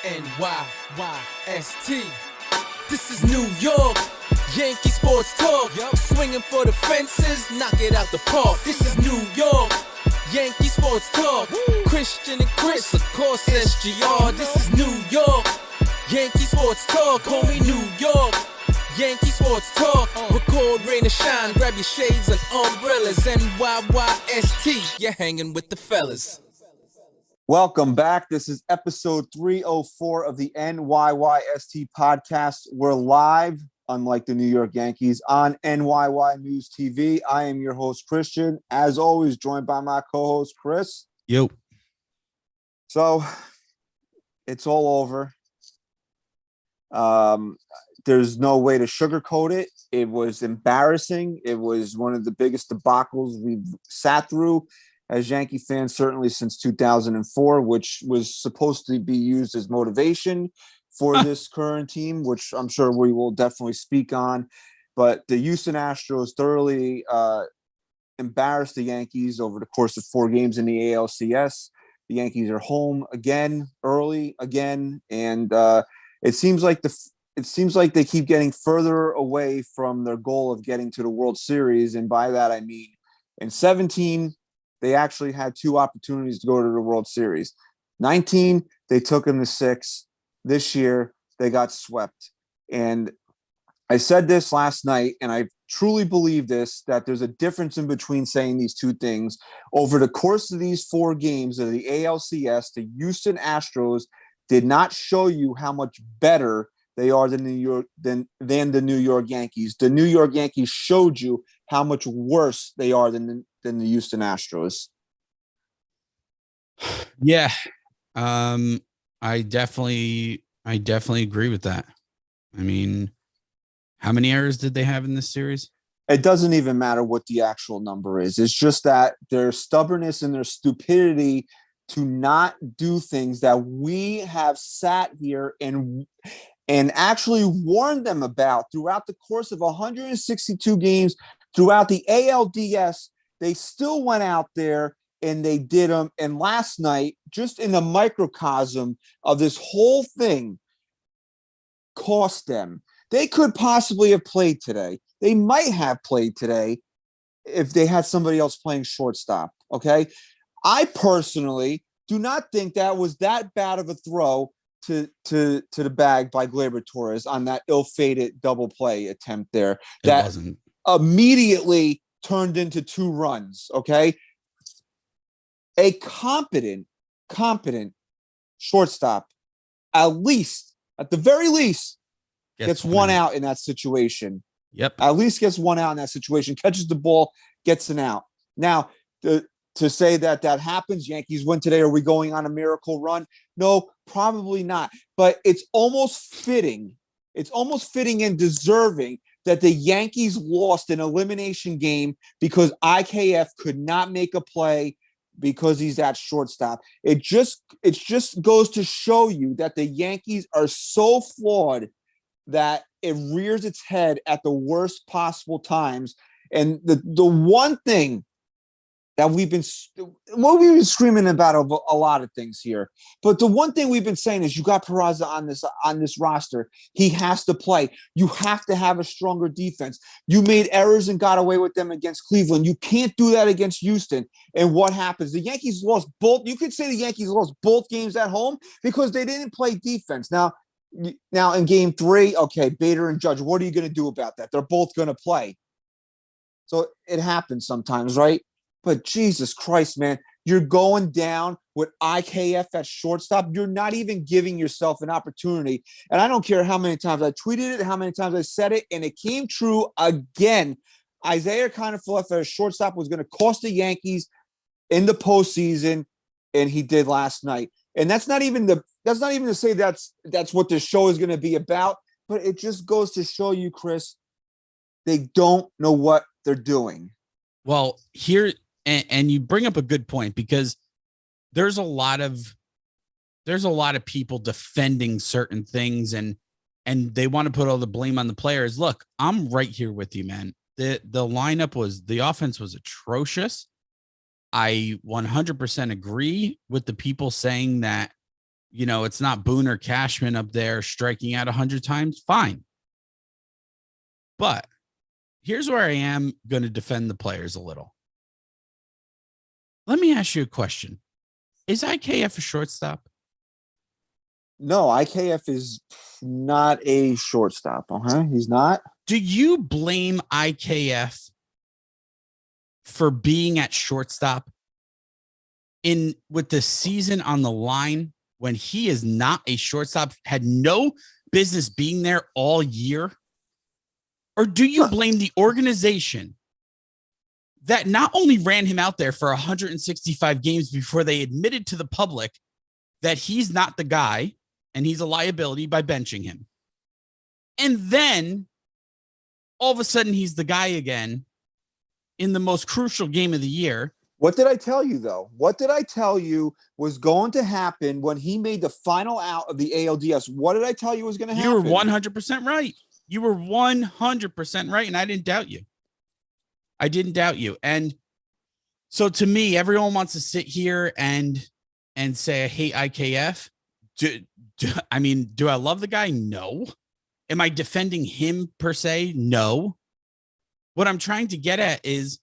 NYYST. This is New York, Yankee sports talk. Swinging for the fences, knock it out the park. This is New York, Yankee sports talk. Christian and Chris, of course, SGR. This is New York, Yankee sports talk. Homie, New York, Yankee sports talk. Record, rain or shine, grab your shades and umbrellas. NYYST, you're hanging with the fellas. Welcome back. This is episode 304 of the NYYST podcast. We're live, unlike the New York Yankees, on NYYNewsTV. I am your host, Christian. As always, joined by my co-host, Chris. Yo. So, it's all over. There's no way to sugarcoat it. It was embarrassing. It was one of the biggest debacles we've sat through as Yankee fans, certainly since 2004, which was supposed to be used as motivation for this current team, which I'm sure we will definitely speak on. But the Houston Astros thoroughly embarrassed the Yankees over the course of 4 games in the ALCS. The Yankees are home again, early again, and it seems like they keep getting further away from their goal of getting to the World Series. And by that, I mean in 17, they actually had 2 opportunities to go to the World Series. 19, they took them to 6. This year, they got swept. And I said this last night, and I truly believe this, that there's a difference in between saying these two things. Over the course of these 4 games of the ALCS, the Houston Astros did not show you how much better they are than the New York Yankees. The New York Yankees showed you how much worse they are than the Houston Astros. Yeah. I definitely agree with that. I mean, how many errors did they have in this series? It doesn't even matter what the actual number is. It's just that their stubbornness and their stupidity to not do things that we have sat here and actually warned them about throughout the course of 162 games throughout the ALDS. They still went out there and they did them. And last night, just in the microcosm of this whole thing, cost them. They could possibly have played today. They might have played today if they had somebody else playing shortstop. Okay. I personally do not think that was that bad of a throw to the bag by Gleyber Torres on that ill-fated double play attempt there. That wasn't immediately turned into 2 runs. Okay. A competent shortstop, at the very least, gets one out in that situation. Yep. At least gets one out in that situation, catches the ball, gets an out. Now, to say that happens, Yankees win today, are we going on a miracle run? No, probably not. But it's almost fitting. It's almost fitting and deserving that the Yankees lost an elimination game because IKF could not make a play because he's at shortstop. It just goes to show you that the Yankees are so flawed that it rears its head at the worst possible times. And the one thing that we've been screaming about a lot of things here, but the one thing we've been saying is you got Peraza on this roster. He has to play. You have to have a stronger defense. You made errors and got away with them against Cleveland. You can't do that against Houston. And what happens? The Yankees lost both. You could say the Yankees lost both games at home because they didn't play defense. Now in game 3, okay, Bader and Judge, what are you going to do about that? They're both going to play. So it happens sometimes, right? But Jesus Christ, man, you're going down with IKF at shortstop. You're not even giving yourself an opportunity. And I don't care how many times I tweeted it, how many times I said it, and it came true again. Isaiah Kiner-Falefa at shortstop was going to cost the Yankees in the postseason, and he did last night. And that's not even to say that's what this show is going to be about, but it just goes to show you, Chris, they don't know what they're doing. Well, here. And you bring up a good point because there's a lot of people defending certain things and they want to put all the blame on the players. Look, I'm right here with you, man. The offense was atrocious. I 100% agree with the people saying that it's not Boone or Cashman up there striking out 100 times. Fine. But here's where I am going to defend the players a little. Let me ask you a question. Is IKF a shortstop? No, IKF is not a shortstop. He's not. Do you blame IKF for being at shortstop with the season on the line when he is not a shortstop, had no business being there all year? Or do you blame the organization that not only ran him out there for 165 games before they admitted to the public that he's not the guy and he's a liability by benching him, and then all of a sudden he's the guy again in the most crucial game of the year? What did I tell you, though? What did I tell you was going to happen when he made the final out of the ALDS? What did I tell you was going to happen? You were 100% right. You were 100% right, and I didn't doubt you. I didn't doubt you. And so to me, everyone wants to sit here and say, I hate IKF. Do I love the guy? No. Am I defending him per se? No. What I'm trying to get at is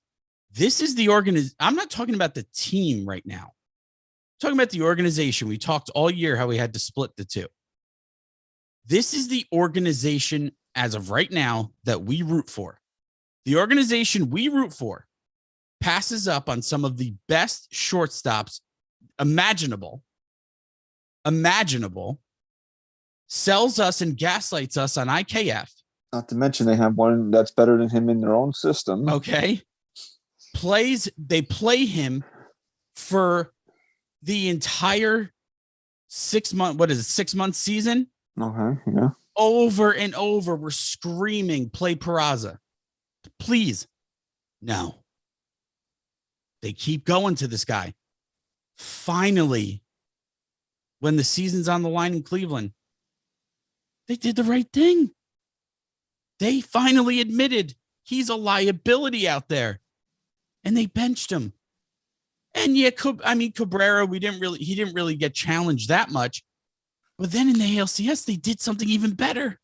this is the organization. I'm not talking about the team right now. I'm talking about the organization. We talked all year how we had to split the two. This is the organization as of right now that we root for. The organization we root for passes up on some of the best shortstops imaginable, sells us and gaslights us on IKF. Not to mention they have one that's better than him in their own system. Okay. They play him for the entire 6 month, 6 month season? Okay, yeah. Over and over, we're screaming, play Peraza. Please. No. They keep going to this guy. Finally, when the season's on the line in Cleveland, they did the right thing. They finally admitted he's a liability out there, and they benched him. And yeah, Cabrera, he didn't really get challenged that much. But then in the ALCS, they did something even better.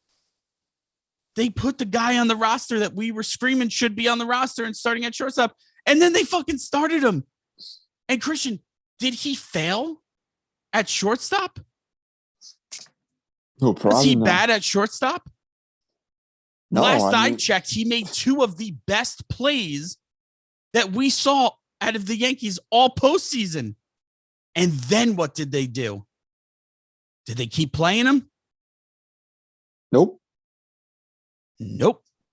They put the guy on the roster that we were screaming should be on the roster and starting at shortstop, and then they fucking started him. And Christian, did he fail at shortstop? No problem. Was he bad at shortstop? No, Last I checked, he made two of the best plays that we saw out of the Yankees all postseason. And then what did they do? Did they keep playing him? Nope.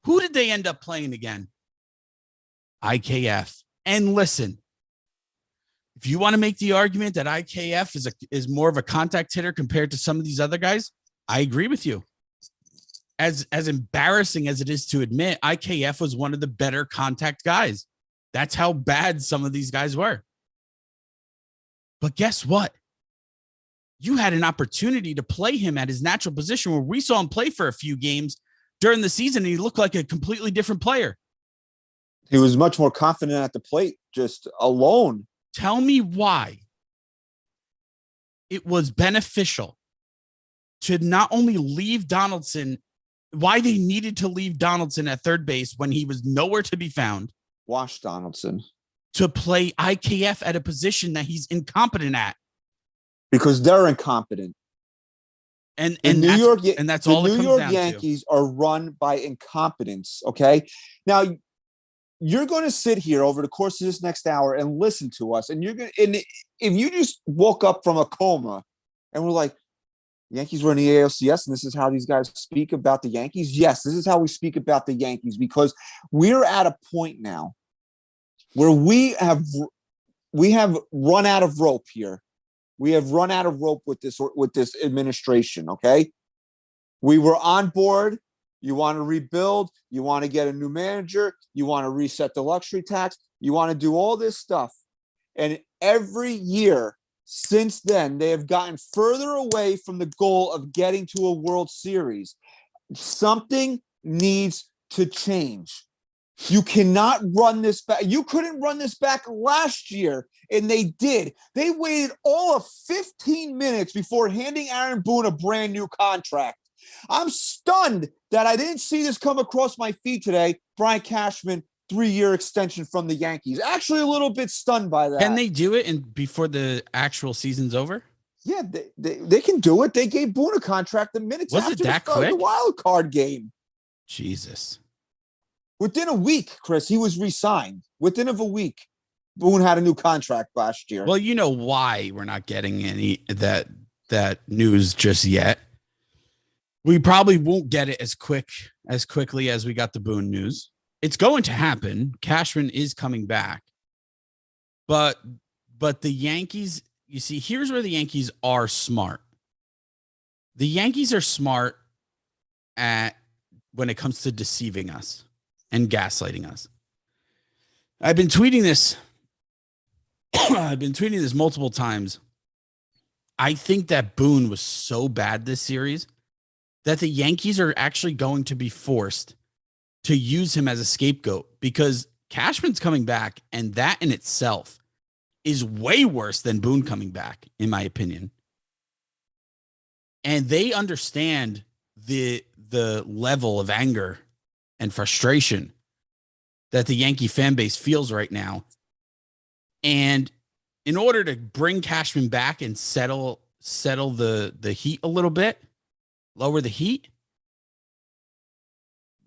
Who did they end up playing again? IKF. And listen, if you want to make the argument that IKF is more of a contact hitter compared to some of these other guys, I agree with you. As embarrassing as it is to admit, IKF was one of the better contact guys. That's how bad some of these guys were. But guess what? You had an opportunity to play him at his natural position where we saw him play for a few games during the season, and he looked like a completely different player. He was much more confident at the plate, just alone. Tell me why it was beneficial to not only leave Donaldson, why they needed to leave Donaldson at third base when he was nowhere to be found. Wash Donaldson. To play IKF at a position that he's incompetent at. Because they're incompetent. And that's all it comes down to. The New York Yankees are run by incompetence, okay? Now, you're going to sit here over the course of this next hour and listen to us, and if you just woke up from a coma and we're like, Yankees were in the ALCS, and this is how these guys speak about the Yankees. Yes, this is how we speak about the Yankees, because we're at a point now where we have run out of rope here. We have run out of rope with this administration. Okay, we were on board. You want to rebuild. You want to get a new manager. You want to reset the luxury tax. You want to do all this stuff, and every year since then, they have gotten further away from the goal of getting to a World Series. Something needs to change. You cannot run this back. You couldn't run this back last year, and they did. They waited all of 15 minutes before handing Aaron Boone a brand new contract. I'm stunned that I didn't see this come across my feed today. Brian Cashman, 3-year extension from the Yankees. Actually, a little bit stunned by that. Can they do it before the actual season's over? Yeah, they can do it. They gave Boone a contract the minutes Was after it that quick? the wild card game. Jesus. Within a week, Chris, he was re-signed. Within of a week, Boone had a new contract last year. Well, you know why we're not getting any that news just yet. We probably won't get it as quickly as we got the Boone news. It's going to happen. Cashman is coming back. But the Yankees, you see, here's where the Yankees are smart. The Yankees are smart when it comes to deceiving us and gaslighting us. I've been tweeting this. I've been tweeting this multiple times. I think that Boone was so bad this series that the Yankees are actually going to be forced to use him as a scapegoat because Cashman's coming back, and that in itself is way worse than Boone coming back, in my opinion. And they understand the level of anger and frustration that the Yankee fan base feels right now. And in order to bring Cashman back and settle the heat a little bit, lower the heat,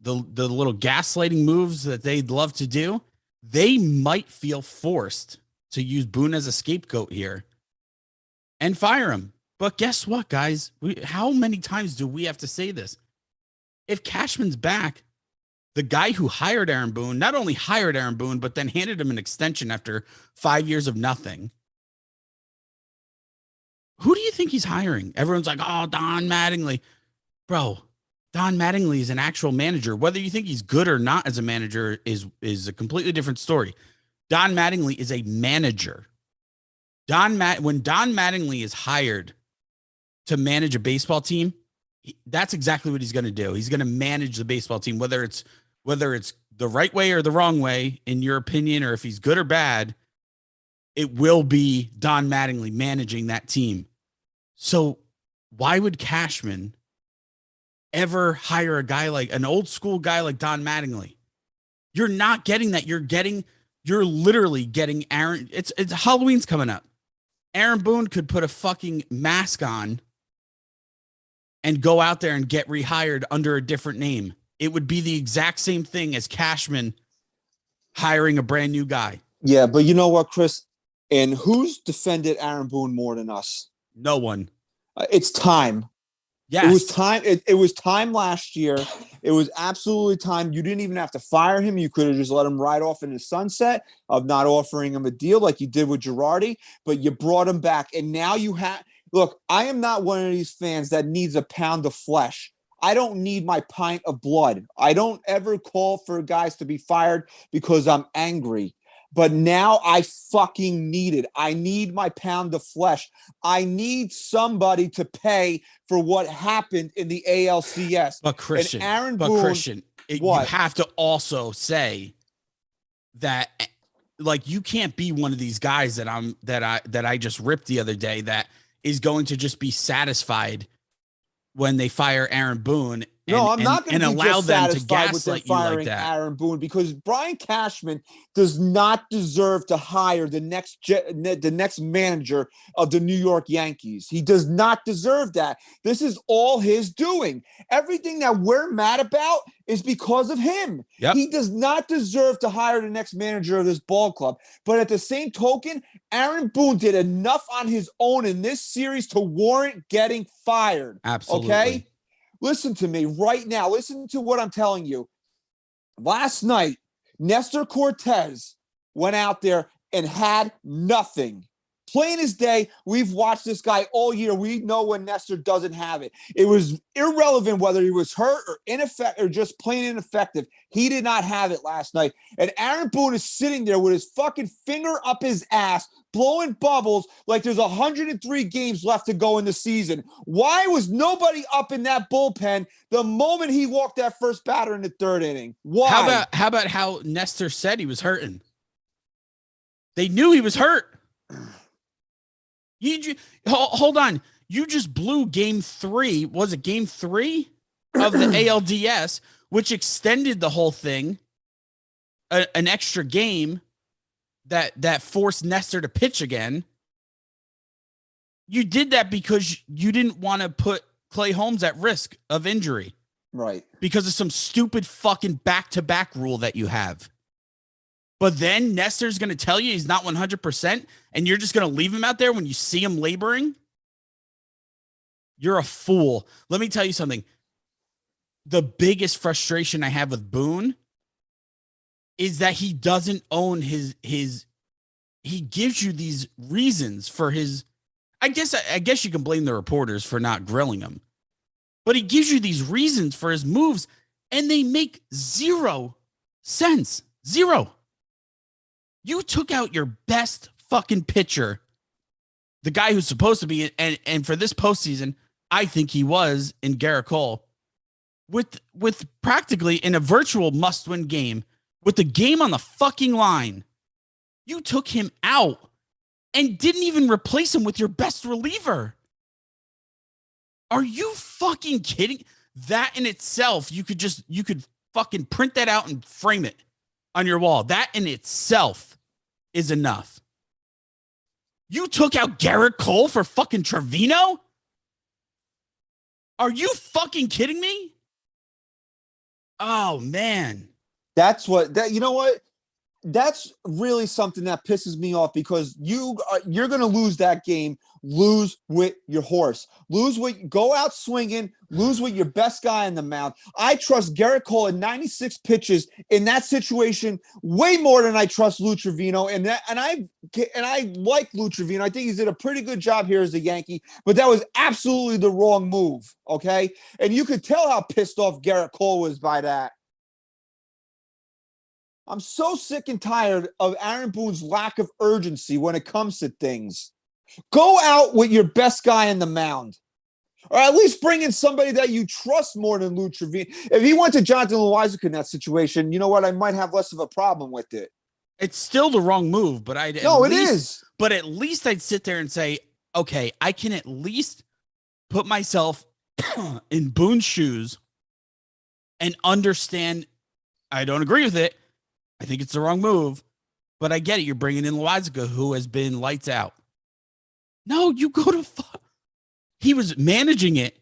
the little gaslighting moves that they'd love to do, they might feel forced to use Boone as a scapegoat here and fire him. But guess what, guys? How many times do we have to say this? If Cashman's back, the guy who hired Aaron Boone not only hired Aaron Boone, but then handed him an extension after 5 years of nothing. Who do you think he's hiring? Everyone's like, oh, Don Mattingly. Bro, Don Mattingly is an actual manager. Whether you think he's good or not as a manager is a completely different story. Don Mattingly is a manager. When Don Mattingly is hired to manage a baseball team, that's exactly what he's going to do. He's going to manage the baseball team, whether it's the right way or the wrong way, in your opinion, or if he's good or bad, it will be Don Mattingly managing that team. So why would Cashman ever hire a guy like an old school guy like Don Mattingly? You're not getting that. You're literally getting Aaron. It's Halloween's coming up. Aaron Boone could put a fucking mask on and go out there and get rehired under a different name. It would be the exact same thing as Cashman hiring a brand new guy. Yeah, but you know what, Chris? And who's defended Aaron Boone more than us? No one. It's time. Yes. It was time. It was time last year. It was absolutely time. You didn't even have to fire him. You could have just let him ride off in the sunset of not offering him a deal like you did with Girardi, but you brought him back. And now you have – look, I am not one of these fans that needs a pound of flesh. I don't need my pint of blood. I don't ever call for guys to be fired because I'm angry. But now I fucking need it. I need my pound of flesh. I need somebody to pay for what happened in the ALCS. But Christian, you have to also say that, like, you can't be one of these guys that I just ripped the other day that is going to just be satisfied when they fire Aaron Boone. I'm not going to be allow just them to satisfied with them gaslight you like firing that. Aaron Boone, because Brian Cashman does not deserve to hire the next manager of the New York Yankees. He does not deserve that. This is all his doing. Everything that we're mad about is because of him. Yep. He does not deserve to hire the next manager of this ball club. But at the same token, Aaron Boone did enough on his own in this series to warrant getting fired. Absolutely. Okay? Listen to me right now. Listen to what I'm telling you. Last night, Nestor Cortez went out there and had nothing. plain as day. We've watched this guy all year. We know when Nestor doesn't have it. It was irrelevant whether he was hurt or ineffective or just plain ineffective. He did not have it last night. And Aaron Boone is sitting there with his fucking finger up his ass, blowing bubbles like there's 103 games left to go in the season. Why was nobody up in that bullpen the moment he walked that first batter in the third inning? Why? How about how Nestor said he was hurting? They knew he was hurt. Hold on. You just blew game 3. Was it game 3 of the ALDS, which extended the whole thing, an extra game that forced Nestor to pitch again. You did that because you didn't want to put Clay Holmes at risk of injury. Right. Because of some stupid fucking back-to-back rule that you have. But then Nestor's going to tell you he's not 100%, and you're just going to leave him out there when you see him laboring? You're a fool. Let me tell you something. The biggest frustration I have with Boone is that he doesn't own his he gives you these reasons for his, I guess you can blame the reporters for not grilling him, but he gives you these reasons for his moves and they make 0 sense. 0. You took out your best fucking pitcher, the guy who's supposed to be, and for this postseason, I think he was in Garrett Cole, with practically in a virtual must-win game, with the game on the fucking line. You took him out and didn't even replace him with your best reliever. Are you fucking kidding? That in itself, you could fucking print that out and frame it on your wall. That in itself is enough. You took out Garrett Cole for fucking Trevino? Are you fucking kidding me? Oh, man. You know what? That's really something that pisses me off because you're going to lose that game. Lose with your horse. Go out swinging. Lose with your best guy in the mound. I trust Garrett Cole in 96 pitches in that situation way more than I trust Lou Trevino. And I like Lou Trevino. I think he's did a pretty good job here as a Yankee, but that was absolutely the wrong move. Okay, and you could tell how pissed off Garrett Cole was by that. I'm so sick and tired of Aaron Boone's lack of urgency when it comes to things. Go out with your best guy in the mound. Or at least bring in somebody that you trust more than Lou Trevino. If he went to Jonathan Loizac in that situation, you know what? I might have less of a problem with it. It's still the wrong move, but it is. But at least I'd sit there and say, okay, I can at least put myself in Boone's shoes and understand. I don't agree with it. I think it's the wrong move, but I get it. You're bringing in Loizac, who has been lights out. No, you go to he was managing it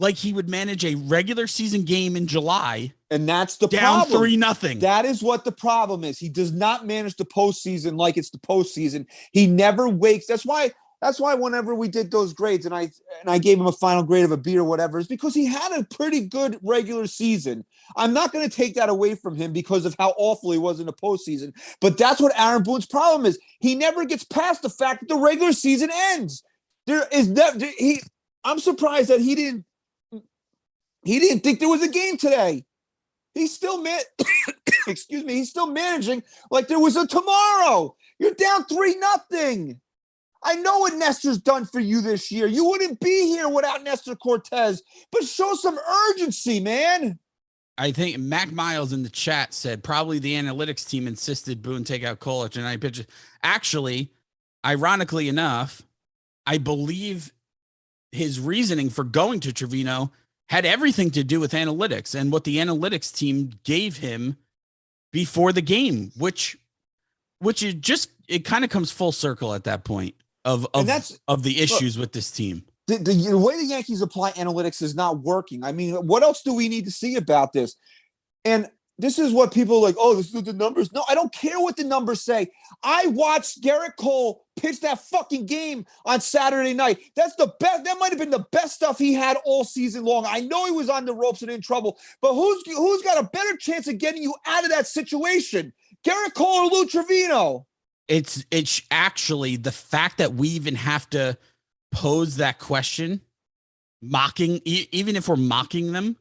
like he would manage a regular season game in July. And that's the down problem. 3-0. That is what the problem is. He does not manage the postseason like it's the postseason. He never wakes. That's why whenever we did those grades and I gave him a final grade of a B or whatever, is because he had a pretty good regular season. I'm not going to take that away from him because of how awful he was in the postseason. But that's what Aaron Boone's problem is. He never gets past the fact that the regular season ends. I'm surprised that he didn't think there was a game today. He's still he's still managing like there was a tomorrow. You're down 3-0. I know what Nestor's done for you this year. You wouldn't be here without Nestor Cortez, but show some urgency, man. I think Mac Miles in the chat said probably the analytics team insisted Boone take out Cole at tonight pitches. Actually, ironically enough, I believe his reasoning for going to Trevino had everything to do with analytics and what the analytics team gave him before the game, which it kind of comes full circle at that point of the issues with this team. The way the Yankees apply analytics is not working. I mean, what else do we need to see about this? And this is what people are like, oh, this is the numbers. No, I don't care what the numbers say. I watched Garrett Cole pitch that fucking game on Saturday night. That's the best. That might have been the best stuff he had all season long. I know he was on the ropes and in trouble, but who's got a better chance of getting you out of that situation? Garrett Cole or Lou Trevino? It's actually the fact that we even have to pose that question, mocking, even if we're mocking them,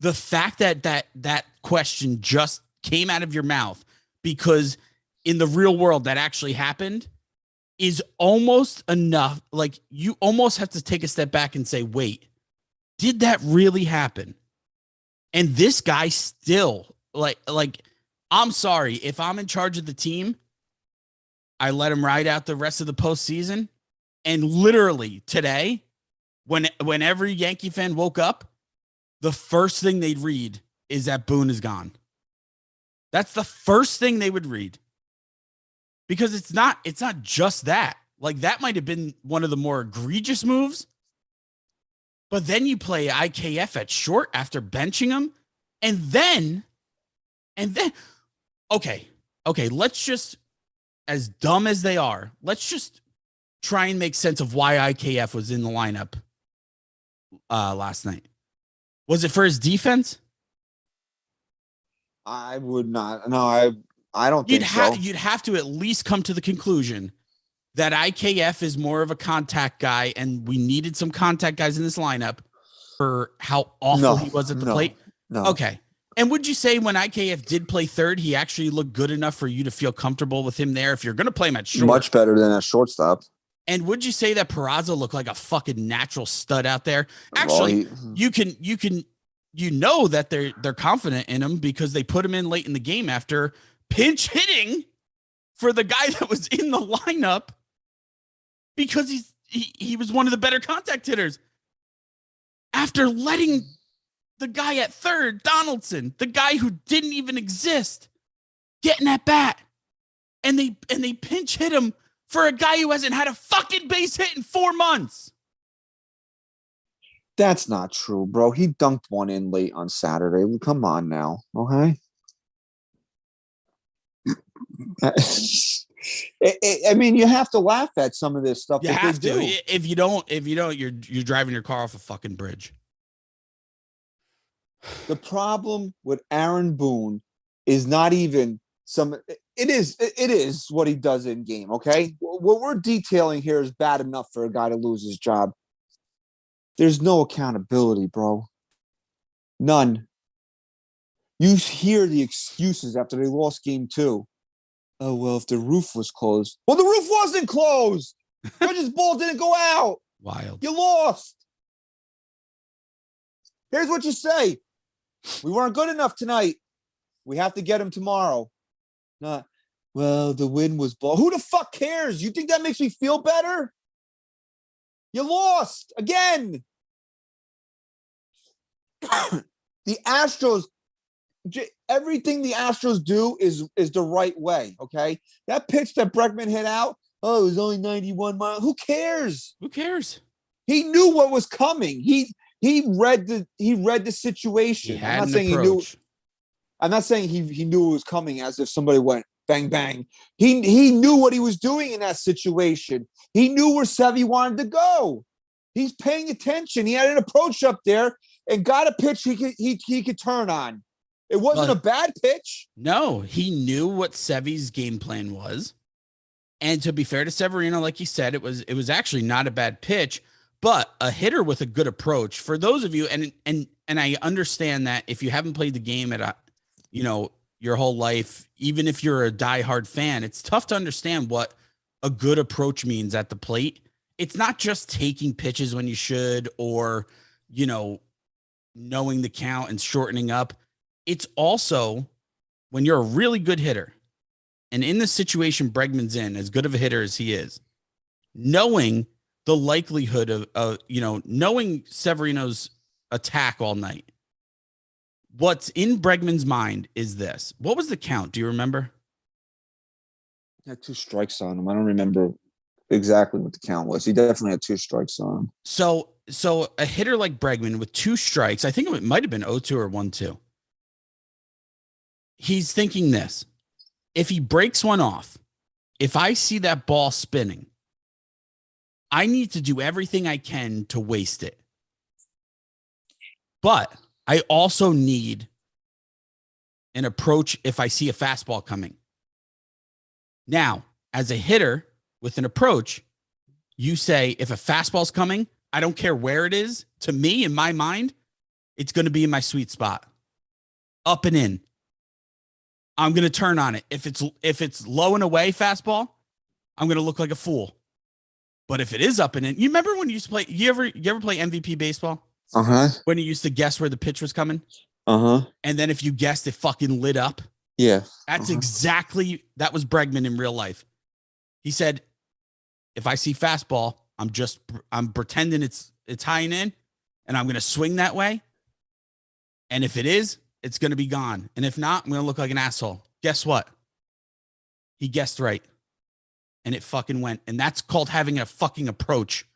the fact that question just came out of your mouth because in the real world that actually happened is almost enough. Like, you almost have to take a step back and say, wait, did that really happen? And this guy still like, I'm sorry, if I'm in charge of the team, I let him ride out the rest of the postseason. And literally today, when every Yankee fan woke up, the first thing they'd read is that Boone is gone. That's the first thing they would read. Because it's not just that. Like, that might have been one of the more egregious moves. But then you play IKF at short after benching him. And then, okay, let's just, as dumb as they are, let's just try and make sense of why IKF was in the lineup last night. Was it for his defense? I would not. No, I don't think so. You'd have to at least come to the conclusion that IKF is more of a contact guy, and we needed some contact guys in this lineup for how awful he was at the plate. No. Okay. And would you say when IKF did play third, he actually looked good enough for you to feel comfortable with him there if you're going to play him at short? Much better than a shortstop. And would you say that Peraza looked like a fucking natural stud out there? Actually, you know that they're confident in him because they put him in late in the game after pinch hitting for the guy that was in the lineup because he was one of the better contact hitters. After letting the guy at third, Donaldson, the guy who didn't even exist, getting at bat, and they pinch hit him for a guy who hasn't had a fucking base hit in 4 months. That's not true, bro. He dunked one in late on Saturday. Come on now, okay? I mean, you have to laugh at some of this stuff. You have to. If you don't, you're driving your car off a fucking bridge. The problem with Aaron Boone is not even some. It is what he does in game. Okay, what we're detailing here is bad enough for a guy to lose his job. There's no accountability, bro. None. You hear the excuses after they lost game 2. Oh, well, if the roof was closed. Well, the roof wasn't closed. Judge's ball didn't go out. Wild. You lost. Here's what you say. We weren't good enough tonight. We have to get him tomorrow. Not, well, the wind was blown. Who the fuck cares? You think that makes me feel better? You lost again. The Astros, everything the Astros do is the right way, okay? That pitch that Bregman hit out, oh, it was only 91 miles. Who cares? Who cares? He knew what was coming. He read the situation. He had an approach. I'm not saying he knew it was coming as if somebody went bang, bang. He knew what he was doing in that situation. He knew where Sevy wanted to go. He's paying attention. He had an approach up there and got a pitch he could turn on. It wasn't a bad pitch. No, he knew what Sevy's game plan was. And to be fair to Severino, like you said, it was actually not a bad pitch, but a hitter with a good approach. For those of you, and I understand that if you haven't played the game at your whole life, even if you're a diehard fan, it's tough to understand what a good approach means at the plate. It's not just taking pitches when you should, or, knowing the count and shortening up. It's also when you're a really good hitter, and in the situation Bregman's in, as good of a hitter as he is, knowing the likelihood of knowing Severino's attack all night. What's in Bregman's mind is this. What was the count? Do you remember? He had 2 strikes on him. I don't remember exactly what the count was. He definitely had 2 strikes on him. So a hitter like Bregman with 2 strikes, I think it might have been 0-2 or 1-2. He's thinking this. If he breaks one off, if I see that ball spinning, I need to do everything I can to waste it. But I also need an approach if I see a fastball coming. Now, as a hitter with an approach, you say, if a fastball's coming, I don't care where it is. To me, in my mind, it's going to be in my sweet spot, up and in. I'm going to turn on it. If it's low and away fastball, I'm going to look like a fool. But if it is up and in, you remember when you used to play, you ever play MVP baseball? Uh-huh. When you used to guess where the pitch was coming? Uh-huh. And then if you guessed, it fucking lit up. Yeah. That's exactly, that was Bregman in real life. He said, if I see fastball, I'm pretending it's high and in, and I'm going to swing that way. And if it is, it's going to be gone. And if not, I'm going to look like an asshole. Guess what? He guessed right. And it fucking went. And that's called having a fucking approach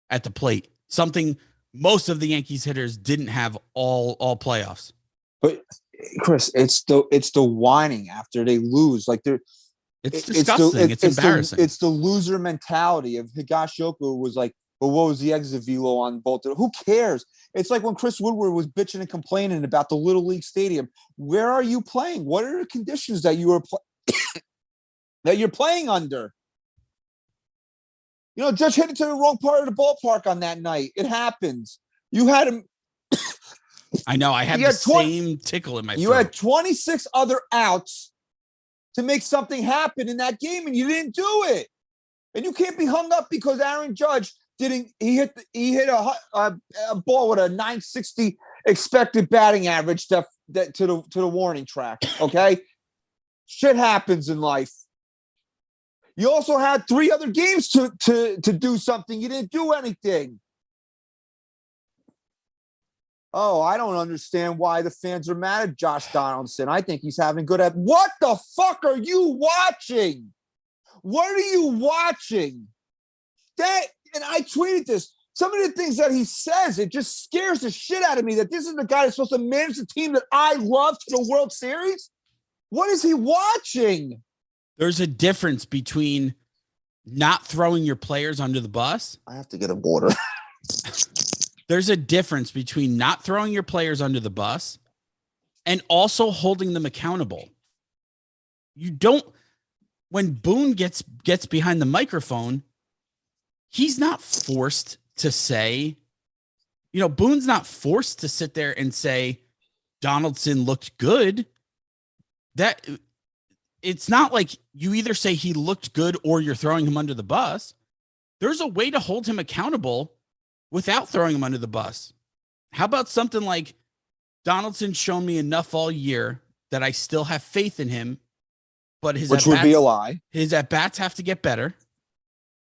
at the plate. Something most of the Yankees hitters didn't have all playoffs. But Chris, it's the whining after they lose. Like it's disgusting. It's embarrassing. It's the loser mentality of Higashioka was like, but what was the exit velo on both? Who cares? It's like when Chris Woodward was bitching and complaining about the Little League Stadium. Where are you playing? What are the conditions that you are that you're playing under? You know, Judge hit it to the wrong part of the ballpark on that night. It happens. You had him. I know. I had the same tickle in my throat. You had 26 other outs to make something happen in that game, and you didn't do it. And you can't be hung up because Aaron Judge didn't. He hit a ball with a 960 expected batting average to the warning track. Okay, shit happens in life. You also had 3 other games to do something. You didn't do anything. Oh, I don't understand why the fans are mad at Josh Donaldson. I think he's having good at. What the fuck are you watching? What are you watching? And I tweeted this. Some of the things that he says, it just scares the shit out of me that this is the guy that's supposed to manage the team that I love to the World Series. What is he watching? There's a difference between not throwing your players under the bus. I have to get a water. There's a difference between not throwing your players under the bus and also holding them accountable. You don't, when Boone gets behind the microphone, he's not forced to say, Boone's not forced to sit there and say Donaldson looked good. That it's not like you either say he looked good or you're throwing him under the bus. There's a way to hold him accountable without throwing him under the bus. How about something like Donaldson's shown me enough all year that I still have faith in him, but which would be a lie. His at-bats have to get better.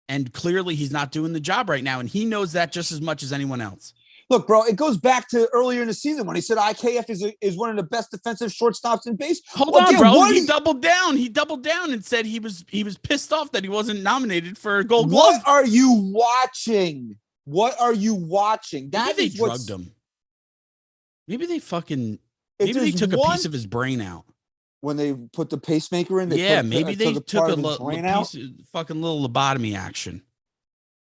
And clearly he's not doing the job right now. And he knows that just as much as anyone else. Look, bro, it goes back to earlier in the season when he said IKF is one of the best defensive shortstops in baseball. Hold on, bro. He doubled down. He doubled down and said he was pissed off that he wasn't nominated for a Gold Glove. What are you watching? What are you watching? Maybe they drugged him. Maybe they took a piece of his brain out. When they put the pacemaker in, maybe they took a fucking little lobotomy action.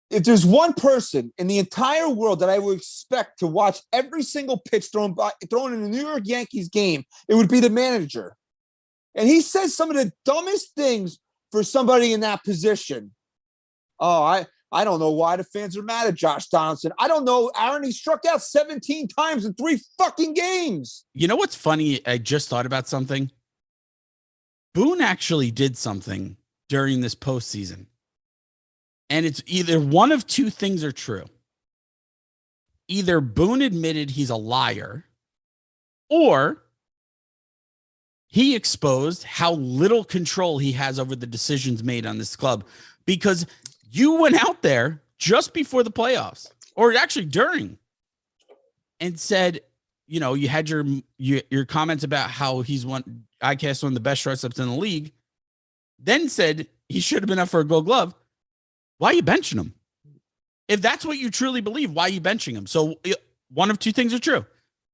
If there's one person in the entire world that I would expect to watch every single pitch thrown in a New York Yankees game, it would be the manager. And he says some of the dumbest things for somebody in that position. Oh, I don't know why the fans are mad at Josh Donaldson. I don't know, Aaron. He struck out 17 times in 3 fucking games. You know what's funny? I just thought about something. Boone actually did something during this postseason. And it's either one of 2 things are true. Either Boone admitted he's a liar, or he exposed how little control he has over the decisions made on this club. Because you went out there just before the playoffs, or actually during, and said, you had your comments about how he's one of the best shortstops in the league, then said he should have been up for a Gold Glove. Why are you benching him? If that's what you truly believe, why are you benching him? So one of 2 things are true.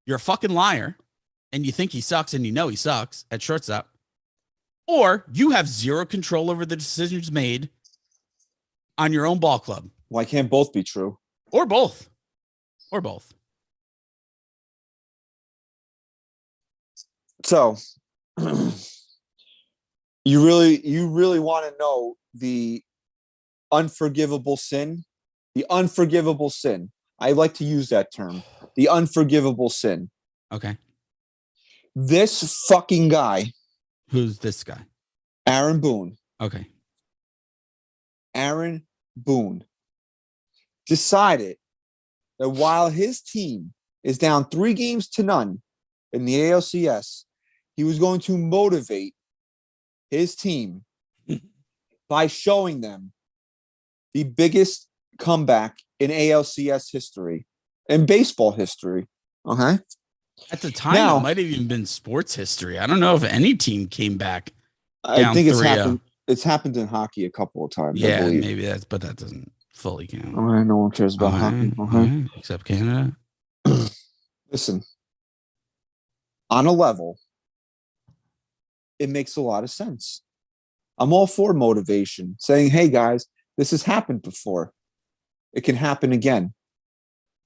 You're a fucking liar, and you think he sucks, and he sucks at shortstop. Or you have zero control over the decisions made on your own ball club. Why can't both be true? Or both. Or both. So you really want to know the unforgivable sin. The unforgivable sin. I like to use that term. The unforgivable sin. Okay. This fucking guy. Who's this guy? Aaron Boone. Okay. Aaron Boone decided that while his team is down 3-0 in the ALCS, he was going to motivate his team by showing them the biggest comeback in ALCS history, in baseball history. Okay. At the time, Now, it might have even been sports history. I don't know if any team came back. I think it's 3-0. happened. It's happened in hockey a couple of times. I Yeah, believe. maybe but that doesn't fully count. Okay, no one cares about hockey. Okay. Except Canada. Listen, on a level, it makes a lot of sense. I'm all for motivation, saying, hey, guys, this has happened before. It can happen again.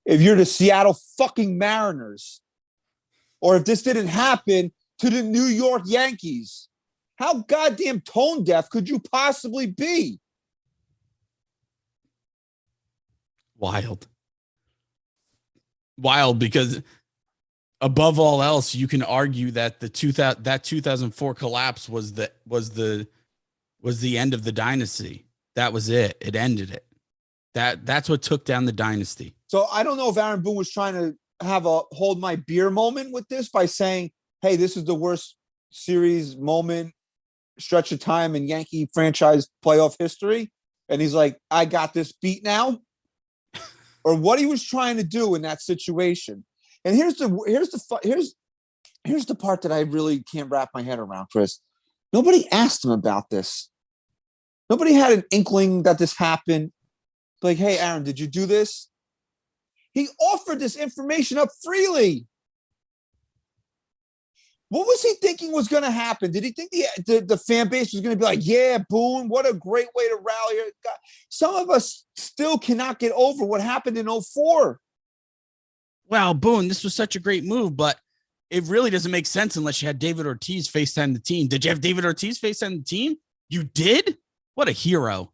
If you're the Seattle fucking Mariners, or if this didn't happen to the New York Yankees, how goddamn tone deaf could you possibly be? Wild, because above all else, you can argue that the 2004 collapse was the end of the dynasty. That was it. It ended it. That's what took down the dynasty. So I don't know if Aaron Boone was trying to have a hold my beer moment with this by saying, hey, this is the worst series moment, stretch of time in Yankee franchise playoff history. And he's like, I got this beat now. Or what he was trying to do in that situation. And here's the part that I really can't wrap my head around, Chris. Nobody asked him about this. Nobody had an inkling that this happened. Like, hey, Aaron, did you do this? He offered this information up freely. What was he thinking was going to happen? Did he think the fan base was going to be like, yeah, Boone, what a great way to rally? Some of us still cannot get over what happened in 04. Well, Boone, this was such a great move, but it really doesn't make sense unless you had David Ortiz FaceTime the team. Did you have David Ortiz FaceTime the team? You did? What a hero.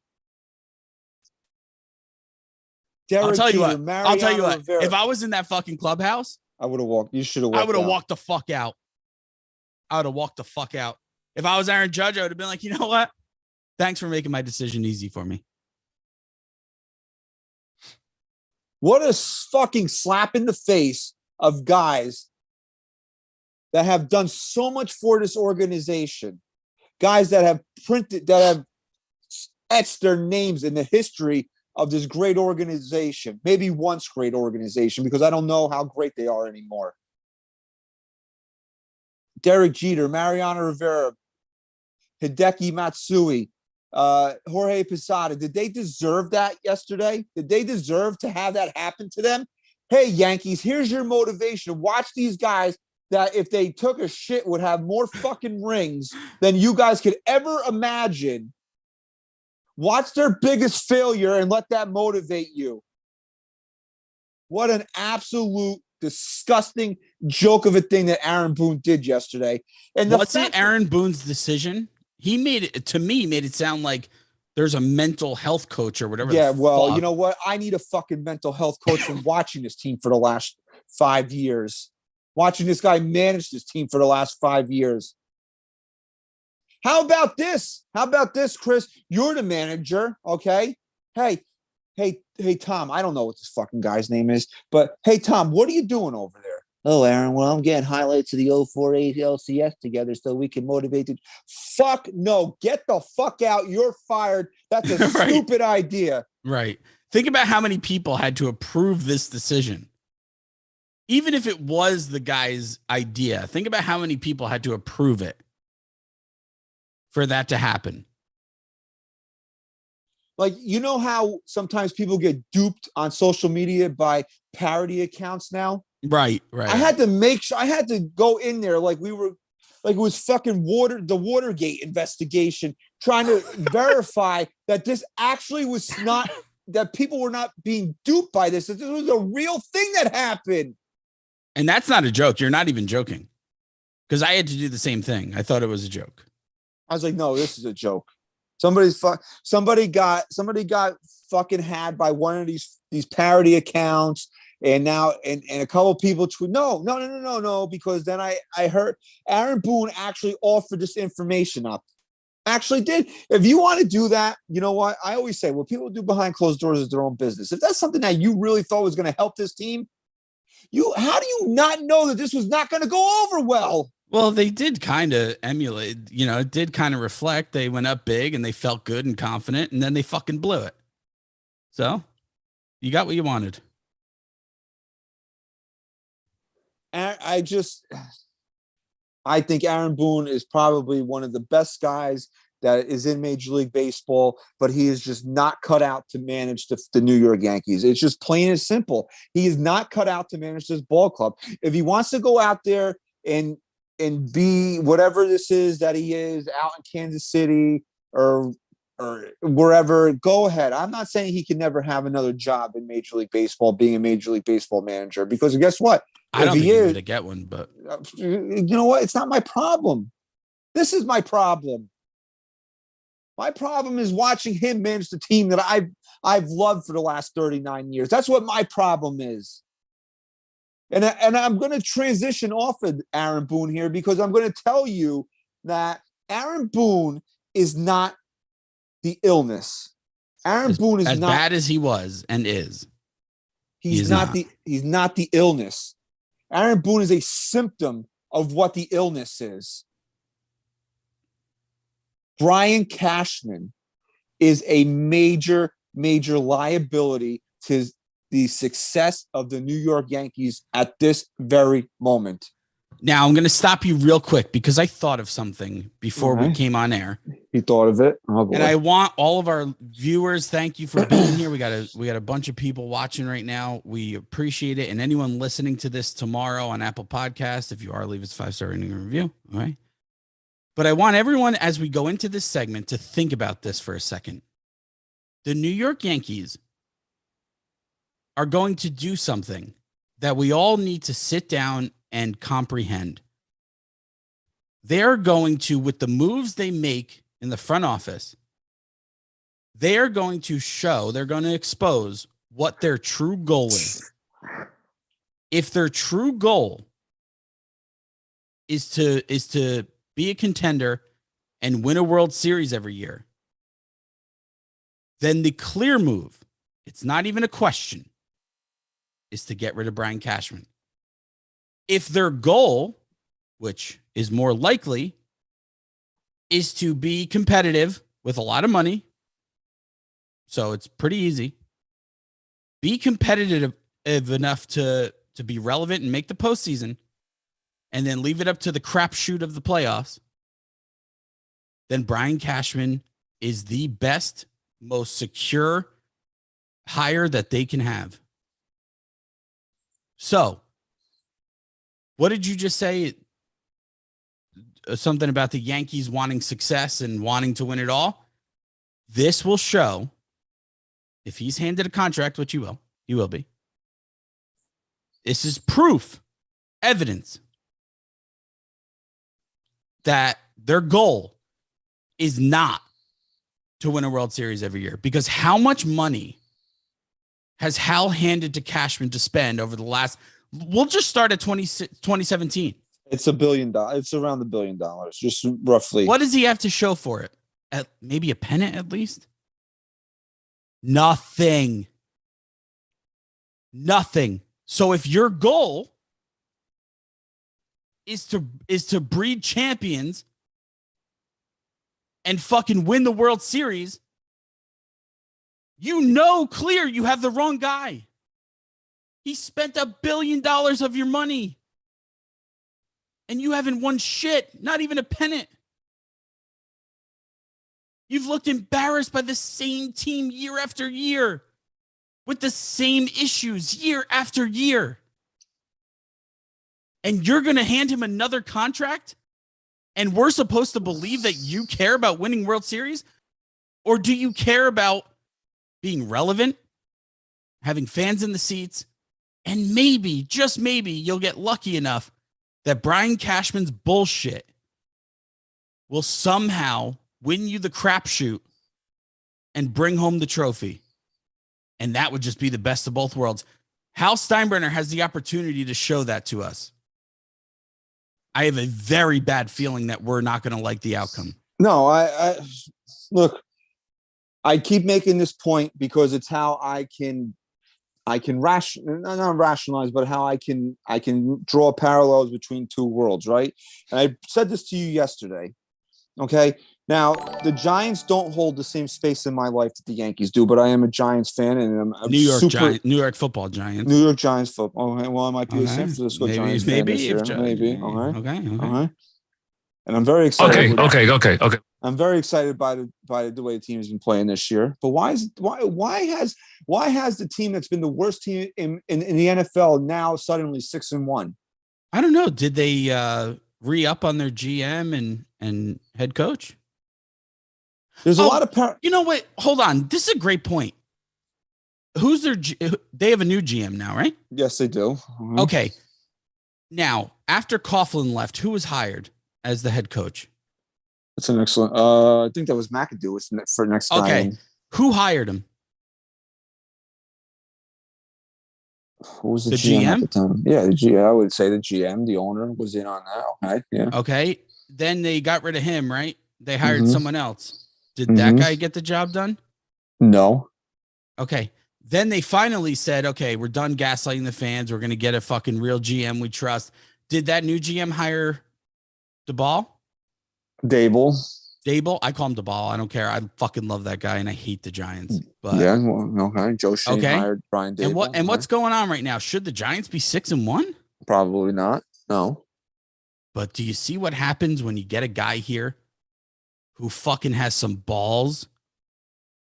I'll tell you what. Rivera. If I was in that fucking clubhouse, I would have walked. You should have walked. I would have walked the fuck out. If I was Aaron Judge, I would have been like, you know what? Thanks for making my decision easy for me. What a fucking slap in the face of guys that have done so much for this organization. Guys that have etched their names in the history of this great organization, maybe once great organization, because I don't know how great they are anymore. Derek Jeter, Mariano Rivera, Hideki Matsui, Jorge Posada. Did they deserve that yesterday? Did they deserve to have that happen to them? Hey, Yankees, here's your motivation. Watch these guys that if they took a shit would have more fucking rings than you guys could ever imagine. Watch their biggest failure and let that motivate you. What an absolute disgusting joke of a thing that Aaron Boone did yesterday. And wasn't Aaron Boone's decision? He made it sound like there's a mental health coach or whatever. Yeah, well, you know what? I need a fucking mental health coach from watching this team for the last 5 years. Watching this guy manage this team for the last 5 years. How about this? Chris? You're the manager, okay? Hey, Tom, I don't know what this fucking guy's name is, but hey, Tom, what are you doing over there? Oh, Aaron, well, I'm getting highlights of the 04 ALCS together so we can motivate you. Fuck no, get the fuck out. You're fired. That's a Right. Stupid idea. Right. Think about how many people had to approve this decision. Even if it was the guy's idea, think about how many people had to approve it for that to happen. Like, you know how sometimes people get duped on social media by parody accounts now? Right. I had to make sure, I had to go in there like it was fucking the Watergate investigation, trying to verify that this actually was not, that people were not being duped by this, that this was a real thing that happened. And that's not a joke. You're not even joking. Because I had to do the same thing. I thought it was a joke. I was like, no, this is a joke. Somebody got fucking had by one of these parody accounts, and now and a couple people tweet no, because then I heard Aaron Boone actually offered this information up. Actually did. If you want to do that, you know what? I always say what people do behind closed doors is their own business. If that's something that you really thought was going to help this team, how do you not know that this was not going to go over well? Well, they did kind of emulate, it did kind of reflect. They went up big and they felt good and confident, and then they fucking blew it. So you got what you wanted. I think Aaron Boone is probably one of the best guys that is in Major League Baseball, but he is just not cut out to manage the New York Yankees. It's just plain and simple. He is not cut out to manage this ball club. If he wants to go out there and be whatever this is that he is out in Kansas City or wherever, go ahead. I'm not saying he can never have another job in Major League Baseball, being a Major League Baseball manager, because guess what? I don't think he's going to get one, but you know what? It's not my problem. This is my problem. My problem is watching him manage the team that I've loved for the last 39 years. That's what my problem is. And I'm going to transition off of Aaron Boone here, because I'm going to tell you that Aaron Boone is not the illness. Aaron Boone is as not bad as he was and is. He's not the illness. Aaron Boone is a symptom of what the illness is. Brian Cashman is a major liability to the success of the New York Yankees at this very moment. Now, I'm going to stop you real quick because I thought of something before we came on air. You thought of it? Oh, boy. And I want all of our viewers, thank you for being here. We got a bunch of people watching right now. We appreciate it. And anyone listening to this tomorrow on Apple Podcasts, if you are, leave us a 5-star rating and review. All right. But I want everyone, as we go into this segment, to think about this for a second. The New York Yankees are going to do something that we all need to sit down and comprehend. They're going to, with the moves they make in the front office, they're going to expose what their true goal is. If their true goal is to be a contender and win a World Series every year, then the clear move, it's not even a question, is to get rid of Brian Cashman. If their goal, which is more likely, is to be competitive with a lot of money, so it's pretty easy, be competitive enough to be relevant and make the postseason, and then leave it up to the crapshoot of the playoffs, then Brian Cashman is the best, most secure hire that they can have. So, what did you just say? Something about the Yankees wanting success and wanting to win it all. This will show, if he's handed a contract, which he will be. This is proof, evidence that their goal is not to win a World Series every year. Because how much money has Hal handed to Cashman to spend over the last... We'll just start at 2017. It's $1 billion. It's around $1 billion, just roughly. What does he have to show for it? Maybe a pennant at least? Nothing. So if your goal is to breed champions and fucking win the World Series, clear you have the wrong guy. He spent $1 billion of your money. And you haven't won shit, not even a pennant. You've looked embarrassed by the same team year after year with the same issues year after year. And you're going to hand him another contract? And we're supposed to believe that you care about winning World Series? Or do you care about being relevant, having fans in the seats, and maybe, just maybe, you'll get lucky enough that Brian Cashman's bullshit will somehow win you the crapshoot and bring home the trophy. And that would just be the best of both worlds. Hal Steinbrenner has the opportunity to show that to us. I have a very bad feeling that we're not going to like the outcome. No, I look, I keep making this point because it's how I can not rationalize, but how I can draw parallels between two worlds, right? And I said this to you yesterday. Okay. Now, the Giants don't hold the same space in my life that the Yankees do, but I am a Giants fan, and I'm New York Football Giants. New York Giants football. Okay, well, I might be a San Francisco Giants fan this year. Maybe. Okay. And I'm very excited. Okay. I'm very excited by the way the team has been playing this year. But why has the team that's been the worst team in the NFL now suddenly 6-1? I don't know. Did they re-up on their GM and head coach? There's a lot of you know what? Hold on. This is a great point. Who's their they have a new GM now, right? Yes, they do. Mm-hmm. Okay. Now, after Coughlin left, who was hired as the head coach? That's an excellent. I think that was McAdoo was for next guy. Okay. Who hired him? Who was the GM at the time? Yeah, the GM. I would say the GM, the owner, was in on that. Right? Yeah. Okay. Then they got rid of him, right? They hired someone else. Did that guy get the job done? No. Okay. Then they finally said, okay, we're done gaslighting the fans. We're going to get a fucking real GM we trust. Did that new GM hire Dable? I call him Dable. I don't care. I fucking love that guy, and I hate the Giants. But yeah, well, okay. Joe Shane hired Brian Dable. And what's going on right now? Should the Giants be 6-1? Probably not. No. But do you see what happens when you get a guy here who fucking has some balls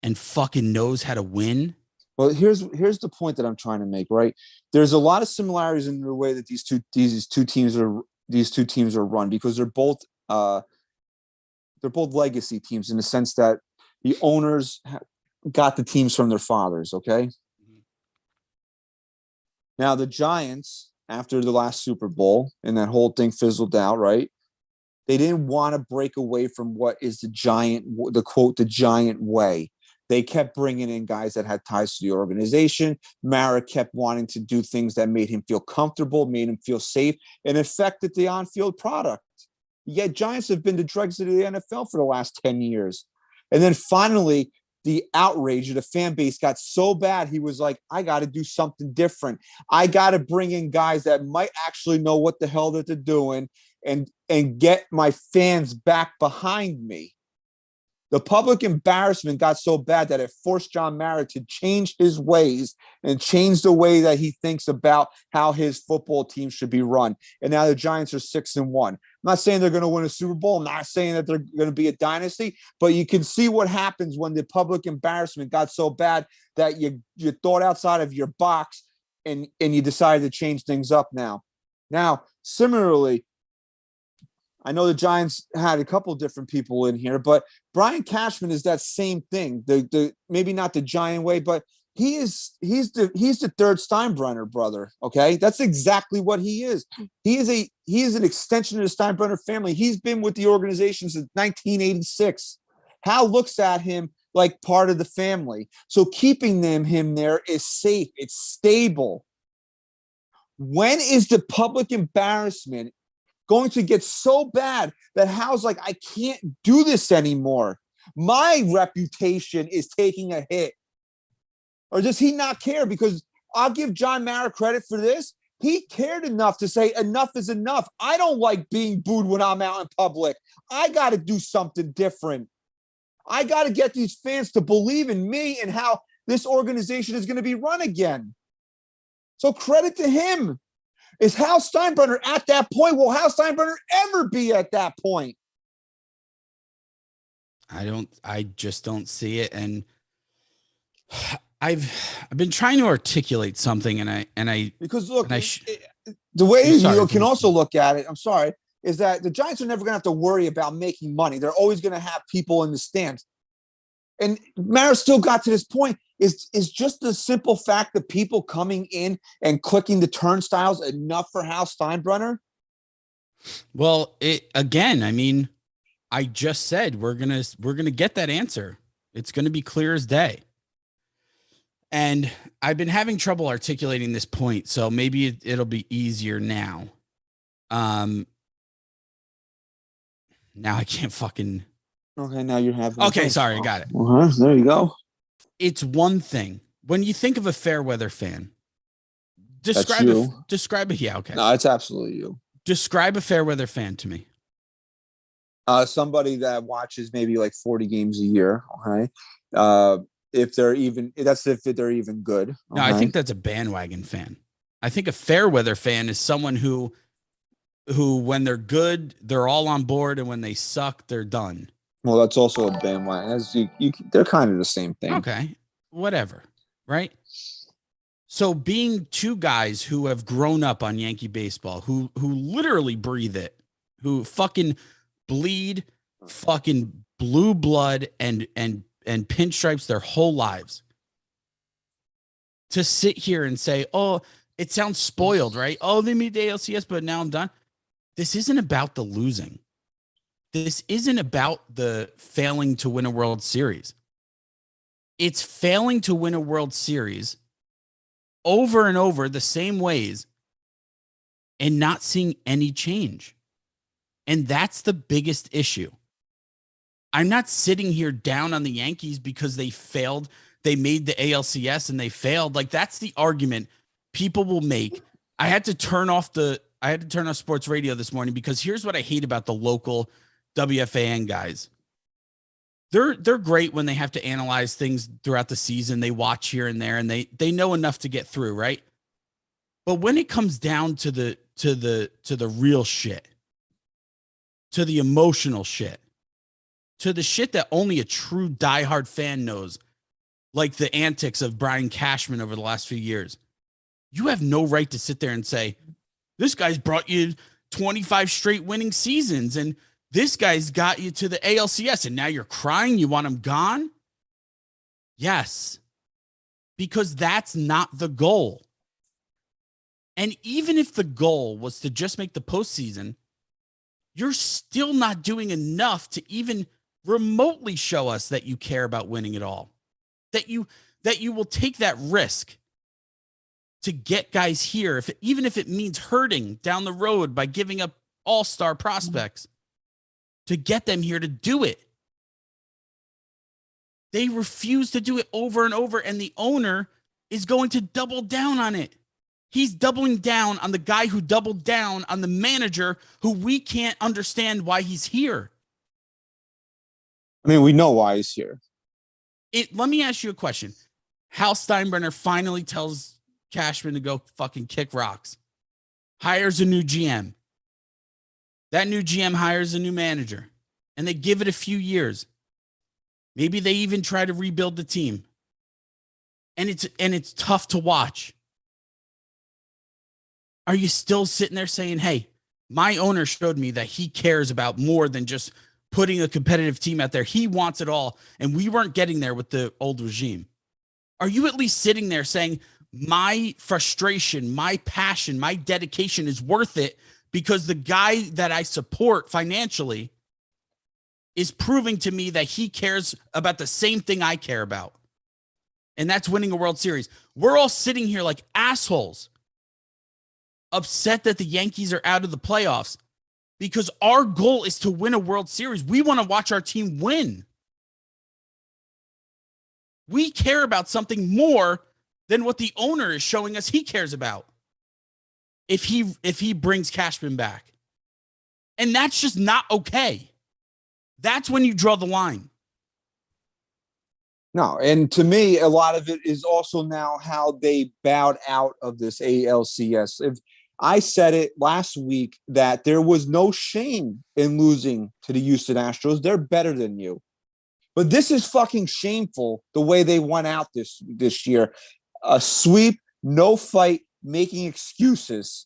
and fucking knows how to win? Well, here's the point that I'm trying to make, right? There's a lot of similarities in the way that these two teams are run, because they're both legacy teams in the sense that the owners got the teams from their fathers, okay? Now, the Giants, after the last Super Bowl and that whole thing fizzled out, right? They didn't want to break away from what is the giant way. They kept bringing in guys that had ties to the organization. Mara kept wanting to do things that made him feel comfortable, made him feel safe, and affected the on-field product. Yet Giants have been the dregs of the NFL for the last 10 years. And then finally, the outrage of the fan base got so bad, he was like, I got to do something different. I got to bring in guys that might actually know what the hell that they're doing and get my fans back behind me. The public embarrassment got so bad that it forced John Mara to change his ways and change the way that he thinks about how his football team should be run. And now the Giants are 6-1. I'm not saying they're going to win a Super Bowl. I'm not saying that they're going to be a dynasty, but you can see what happens when the public embarrassment got so bad that you thought outside of your box and you decided to change things up now. Now, similarly, I know the Giants had a couple of different people in here, but Brian Cashman is that same thing. The maybe not the Giant way, but he's the third Steinbrenner brother. Okay, that's exactly what he is. He is an extension of the Steinbrenner family. He's been with the organization since 1986. Hal looks at him like part of the family. So keeping him there is safe. It's stable. When is the public embarrassment going to get so bad that Hal's like, I can't do this anymore? My reputation is taking a hit. Or does he not care? Because I'll give John Mara credit for this. He cared enough to say enough is enough. I don't like being booed when I'm out in public. I got to do something different. I got to get these fans to believe in me and how this organization is going to be run again. So credit to him. Is Hal Steinbrenner at that point? Will Hal Steinbrenner ever be at that point? I just don't see it. And I've been trying to articulate something, because look, the way you can also look at it, I'm sorry, is that the Giants are never going to have to worry about making money. They're always going to have people in the stands. And Mara still got to this point. Is just the simple fact that people coming in and clicking the turnstiles enough for Hal Steinbrenner? Well, I mean, I just said we're gonna get that answer. It's going to be clear as day. And I've been having trouble articulating this point, so maybe it'll be easier now. Now I can't fucking. Okay, now you're having. Okay, sorry, I got it. There you go. It's one thing when you think of a fair weather fan. That's you. Describe it. Yeah, okay. No, it's absolutely you. Describe a fair weather fan to me. Somebody that watches maybe like 40 games a year. Okay. If they're even good. Okay? No, I think that's a bandwagon fan. I think a fair weather fan is someone who when they're good, they're all on board, and when they suck, they're done. Well, that's also a bandwagon. They're kind of the same thing. Okay, whatever, right? So being two guys who have grown up on Yankee baseball, who literally breathe it, who fucking bleed fucking blue blood and pinstripes their whole lives, to sit here and say, oh, it sounds spoiled, right? Oh, they made the ALCS, but now I'm done. This isn't about the losing. This isn't about the failing to win a World Series. It's failing to win a World Series over and over the same ways and not seeing any change. And that's the biggest issue. I'm not sitting here down on the Yankees because they failed. They made the ALCS and they failed. Like, that's the argument people will make. I had to turn off sports radio this morning because here's what I hate about the local WFAN guys. They're great when they have to analyze things throughout the season. They watch here and there, and they know enough to get through, right? But when it comes down to the real shit, to the emotional shit, to the shit that only a true diehard fan knows, like the antics of Brian Cashman over the last few years, you have no right to sit there and say, this guy's brought you 25 straight winning seasons, and this guy's got you to the ALCS, and now you're crying. You want him gone? Yes, because that's not the goal. And even if the goal was to just make the postseason, you're still not doing enough to even remotely show us that you care about winning it all, that you will take that risk to get guys here, even if it means hurting down the road by giving up all-star prospects, to get them here to do it. They refuse to do it over and over, and the owner is going to double down on it. He's doubling down on the guy who doubled down on the manager who we can't understand why he's here. I mean, we know why he's here. Let me ask you a question. Hal Steinbrenner finally tells Cashman to go fucking kick rocks. Hires a new GM. That new GM hires a new manager, and they give it a few years. Maybe they even try to rebuild the team. And it's tough to watch. Are you still sitting there saying, hey, my owner showed me that he cares about more than just putting a competitive team out there. He wants it all, and we weren't getting there with the old regime. Are you at least sitting there saying, my frustration, my passion, my dedication is worth it because the guy that I support financially is proving to me that he cares about the same thing I care about, and that's winning a World Series? We're all sitting here like assholes, upset that the Yankees are out of the playoffs because our goal is to win a World Series. We want to watch our team win. We care about something more than what the owner is showing us he cares about if he brings Cashman back. And that's just not okay. That's when you draw the line. No, and to me, a lot of it is also now how they bowed out of this ALCS. If I said it last week that there was no shame in losing to the Houston Astros. They're better than you. But this is fucking shameful the way they went out this year. A sweep, no fight, making excuses.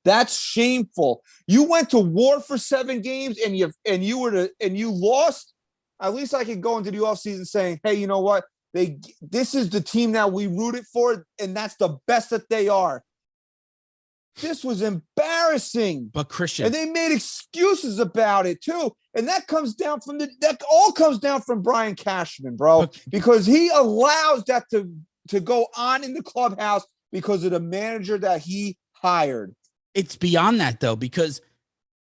That's shameful. You went to war for 7 games and you lost. At least I could go into the offseason saying, hey, you know what? This is the team that we rooted for, and that's the best that they are. This was embarrassing. embarrassing. But Christian, And they made excuses about it too. And that all comes down from Brian Cashman, bro, because he allows that to go on in the clubhouse because of the manager that he hired. it's beyond that though, because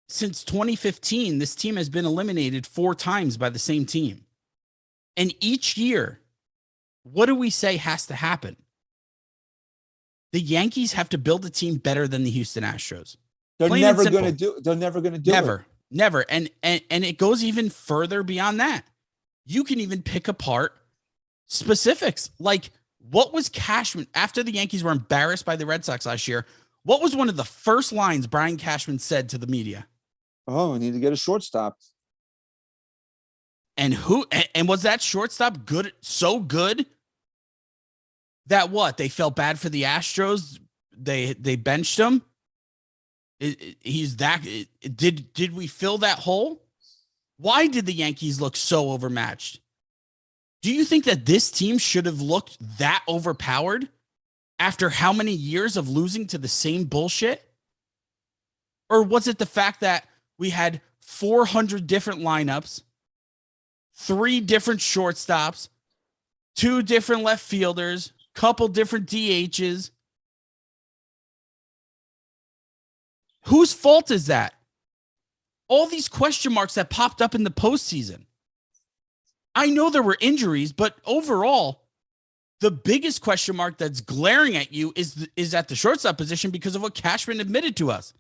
since 2015, this team has been eliminated 4 times by the same team. And each year, what do we say has to happen? The Yankees have to build a team better than the Houston Astros. They're Plain never and simple. going to do. They're never going to do it. Never. And it goes even further beyond that. You can even pick apart specifics. Like, what was Cashman after the Yankees were embarrassed by the Red Sox last year? What was one of the first lines Brian Cashman said to the media? Oh, we need to get a shortstop. And was that shortstop good? So good that what? They felt bad for the Astros. They benched him. He's that. Did we fill that hole? Why did the Yankees look so overmatched? Do you think that this team should have looked that overpowered after how many years of losing to the same bullshit? Or was it the fact that we had 400 different lineups, 3 different shortstops, 2 different left fielders, couple different DHs? Whose fault is that? All these question marks that popped up in the postseason. I know there were injuries, but overall, the biggest question mark that's glaring at you is at the shortstop position because of what Cashman admitted to us.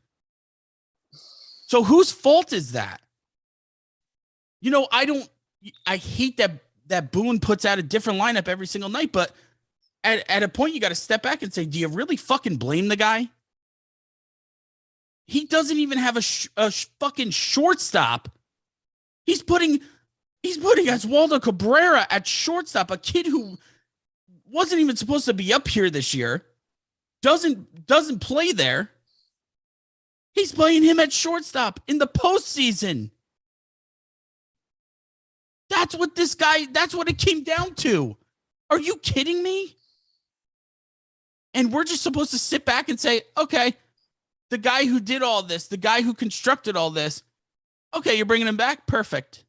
So whose fault is that? You know, I hate that Boone puts out a different lineup every single night, but at a point you got to step back and say, do you really fucking blame the guy? He doesn't even have a fucking shortstop. He's putting Oswaldo Cabrera at shortstop, a kid who wasn't even supposed to be up here this year, doesn't play there. He's playing him at shortstop in the postseason. That's what it came down to. Are you kidding me? And we're just supposed to sit back and say, okay, the guy who did all this, the guy who constructed all this, okay, you're bringing him back? Perfect.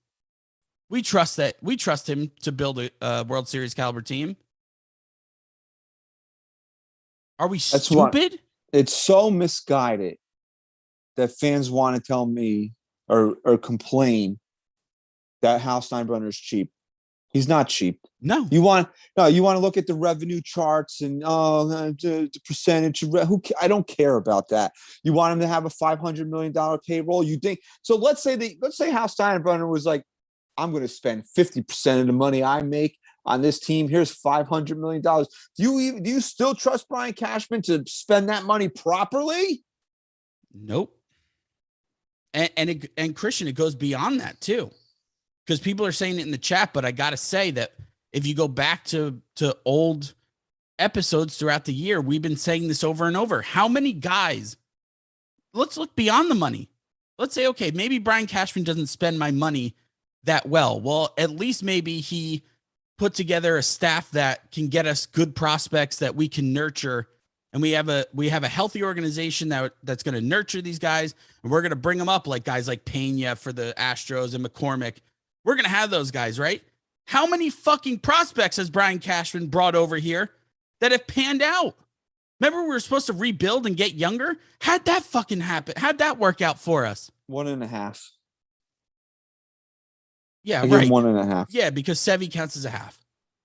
We trust that. We trust him to build a World Series caliber team. Are we stupid? It's so misguided that fans want to tell me or complain that Hal Steinbrenner is cheap. He's not cheap. No. You want to look at the revenue charts and the percentage. I don't care about that. You want him to have a $500 million payroll. You think so? Let's say Hal Steinbrenner was like, I'm going to spend 50% of the money I make on this team. Here's $500 million. Do you still trust Brian Cashman to spend that money properly? Nope. And Christian, it goes beyond that too, because people are saying it in the chat. But I got to say that if you go back to old episodes throughout the year, we've been saying this over and over. How many guys? Let's look beyond the money. Let's say, okay, maybe Brian Cashman doesn't spend my money that well. Well, at least maybe he put together a staff that can get us good prospects that we can nurture. And we have a healthy organization that's going to nurture these guys, and we're going to bring them up like guys like Pena for the Astros and McCormick. We're going to have those guys, right? How many fucking prospects has Brian Cashman brought over here that have panned out? Remember we were supposed to rebuild and get younger? How'd that fucking happen? How'd that work out for us? 1.5. Yeah, I right. 1.5. Yeah, because Sevy counts as a half.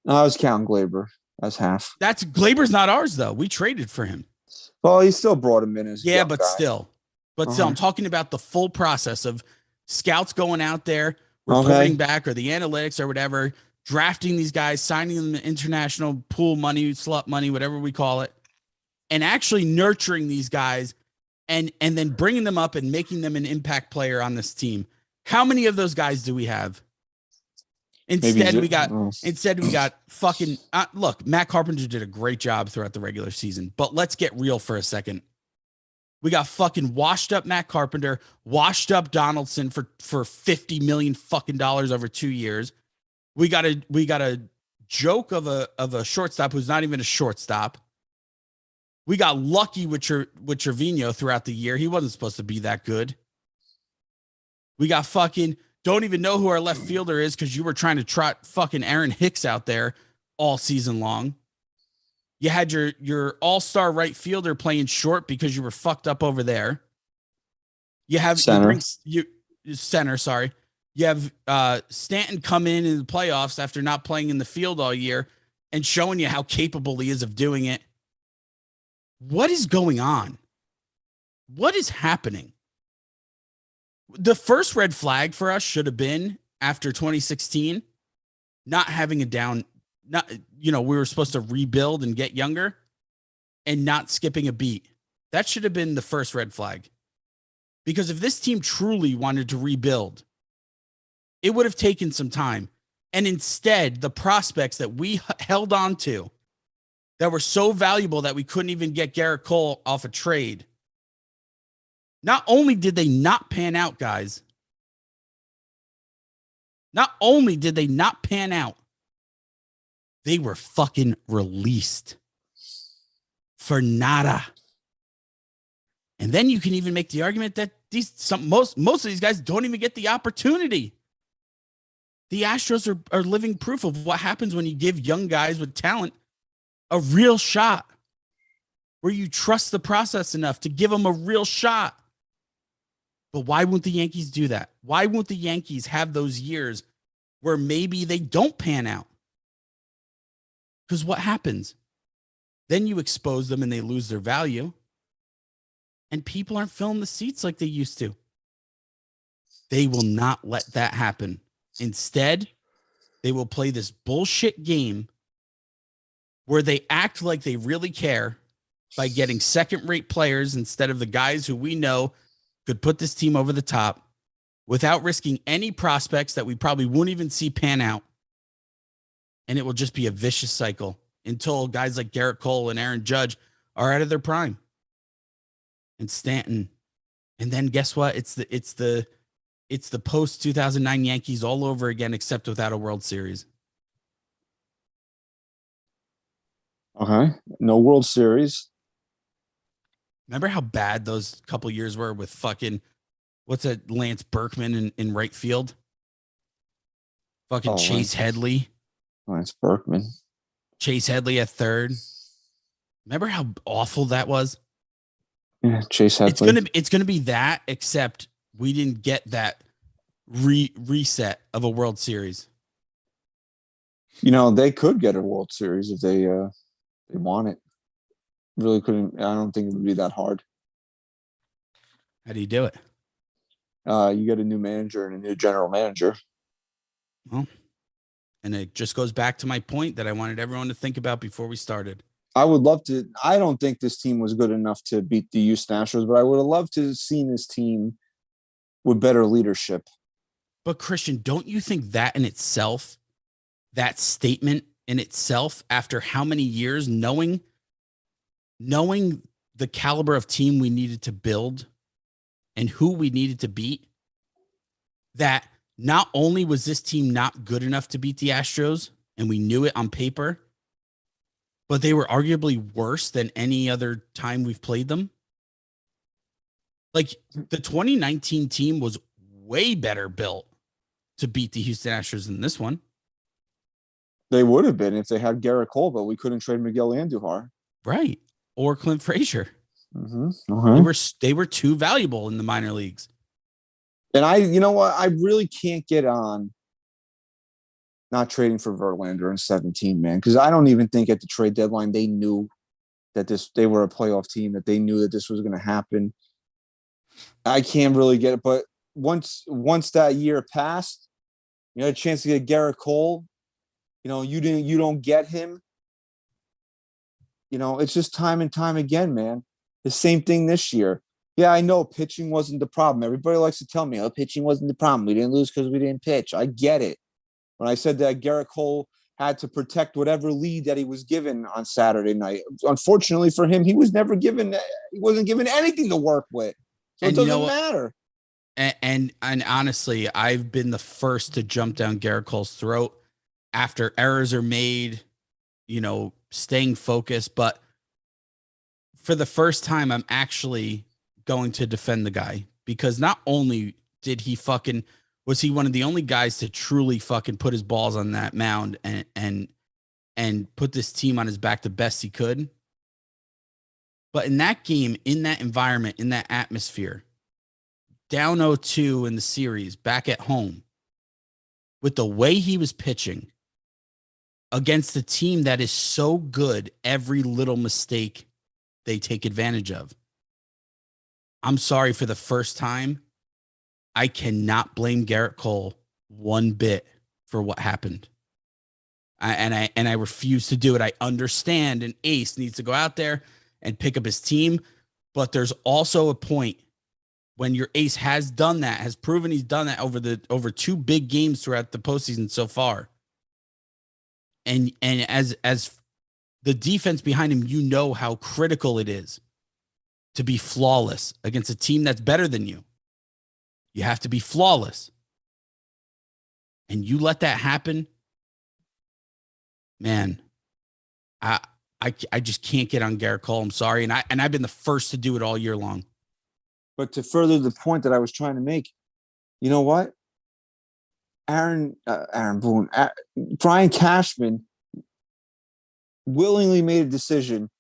No, I was counting Glaber as half. Glaber's not ours though. We traded for him. Well, he still brought him in as yeah, young but guy. still, I'm talking about the full process of scouts going out there, reporting back, or the analytics or whatever, drafting these guys, signing them international pool money, slut money, whatever we call it, and actually nurturing these guys, and then bringing them up and making them an impact player on this team. How many of those guys do we have? Instead, we got fucking look, Matt Carpenter did a great job throughout the regular season, but let's get real for a second. We got fucking washed up Matt Carpenter, washed up Donaldson for $50 million fucking dollars over 2 years. We got a joke of a shortstop who's not even a shortstop. We got lucky with Trevino throughout the year. He wasn't supposed to be that good. We got fucking don't even know who our left fielder is because you were trying to trot fucking Aaron Hicks out there all season long. You had your all-star right fielder playing short because you were fucked up over there. You have Center. Center, sorry. You have Stanton come in the playoffs after not playing in the field all year and showing you how capable he is of doing it. What is going on? What is happening? The first red flag for us should have been after 2016, not having a down, we were supposed to rebuild and get younger and not skipping a beat. That should have been the first red flag. Because if this team truly wanted to rebuild, it would have taken some time. And instead, the prospects that we held on to that were so valuable that we couldn't even get Garrett Cole off a trade. Not only did they not pan out, guys. Not only did they not pan out, they were fucking released for nada. And then you can even make the argument that most of these guys don't even get the opportunity. The Astros are living proof of what happens when you give young guys with talent a real shot, where you trust the process enough to give them a real shot. But why won't the Yankees do that? Why won't the Yankees have those years where maybe they don't pan out? Because what happens? Then you expose them and they lose their value. And people aren't filling the seats like they used to. They will not let that happen. Instead, they will play this bullshit game where they act like they really care by getting second-rate players instead of the guys who we know could put this team over the top without risking any prospects that we probably won't even see pan out. And it will just be a vicious cycle until guys like Garrett Cole and Aaron Judge are out of their prime. And Stanton. And then guess what? It's the post 2009 Yankees all over again, except without a World Series. Okay. No World Series. Remember how bad those couple years were with fucking, what's that, Lance Berkman in right field? Fucking Chase Headley. Lance Berkman. Chase Headley at third. Remember how awful that was? Yeah, Chase Headley. It's gonna be that, except we didn't get that reset of a World Series. They could get a World Series if they want it. Really couldn't. I don't think it would be that hard. How do you do it? You get a new manager and a new general manager. Well, and it just goes back to my point that I wanted everyone to think about before we started. I would love to. I don't think this team was good enough to beat the Houston Astros, but I would have loved to have seen this team with better leadership. But Christian, don't you think that in itself, that statement in itself, after how many years, knowing the caliber of team we needed to build and who we needed to beat, that not only was this team not good enough to beat the Astros, and we knew it on paper, but they were arguably worse than any other time we've played them. Like, the 2019 team was way better built to beat the Houston Astros than this one. They would have been if they had Garrett Cole, but we couldn't trade Miguel Andujar. Right. Or Clint Frazier. Mm-hmm. Okay. They were too valuable in the minor leagues. And you know what? I really can't get on not trading for Verlander in 17, man, because I don't even think at the trade deadline they knew that they were a playoff team, that they knew that this was going to happen. I can't really get it, but once that year passed, you had a chance to get Garrett Cole. You don't get him. It's just time and time again, man. The same thing this year. Yeah, I know pitching wasn't the problem. Everybody likes to tell me, pitching wasn't the problem. We didn't lose because we didn't pitch. I get it. When I said that Garrett Cole had to protect whatever lead that he was given on Saturday night, unfortunately for him, he wasn't given anything to work with. So it doesn't matter. And honestly, I've been the first to jump down Garrett Cole's throat after errors are made, staying focused. But for the first time, I'm actually going to defend the guy, because not only did he was he one of the only guys to truly fucking put his balls on that mound and put this team on his back the best he could. But in that game, in that environment, in that atmosphere, down 0-2 in the series, back at home, with the way he was pitching against a team that is so good, every little mistake they take advantage of. I'm sorry, for the first time, I cannot blame Garrett Cole one bit for what happened. I refuse to do it. I understand an ace needs to go out there and pick up his team, but there's also a point when your ace has done that, has proven he's done that over two big games throughout the postseason so far. And as the defense behind him, you know how critical it is to be flawless against a team that's better than you. You have to be flawless. And you let that happen, man, I just can't get on Garrett Cole. I'm sorry. And I've been the first to do it all year long. But to further the point that I was trying to make, you know what? Aaron Boone, Brian Cashman willingly made a decision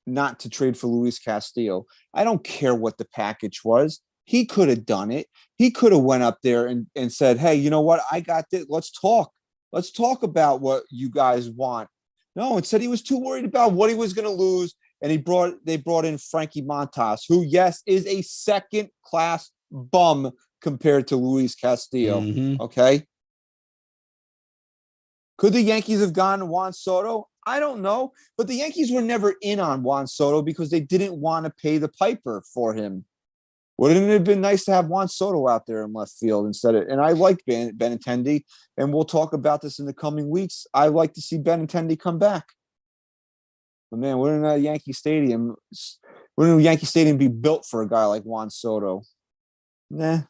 not to trade for Luis Castillo. I don't care what the package was. He could have done it. He could have went up there and said, hey, you know what? I got this. Let's talk. Let's talk about what you guys want. No, instead he was too worried about what he was going to lose. And they brought in Frankie Montas, who, yes, is a second-class bum compared to Luis Castillo. Mm-hmm. Okay. Could the Yankees have gone to Juan Soto? I don't know. But the Yankees were never in on Juan Soto because they didn't want to pay the piper for him. Wouldn't it have been nice to have Juan Soto out there in left field instead of? And I like Benintendi, and we'll talk about this in the coming weeks. I like to see Benintendi come back. But man, wouldn't Yankee Stadium be built for a guy like Juan Soto? Nah.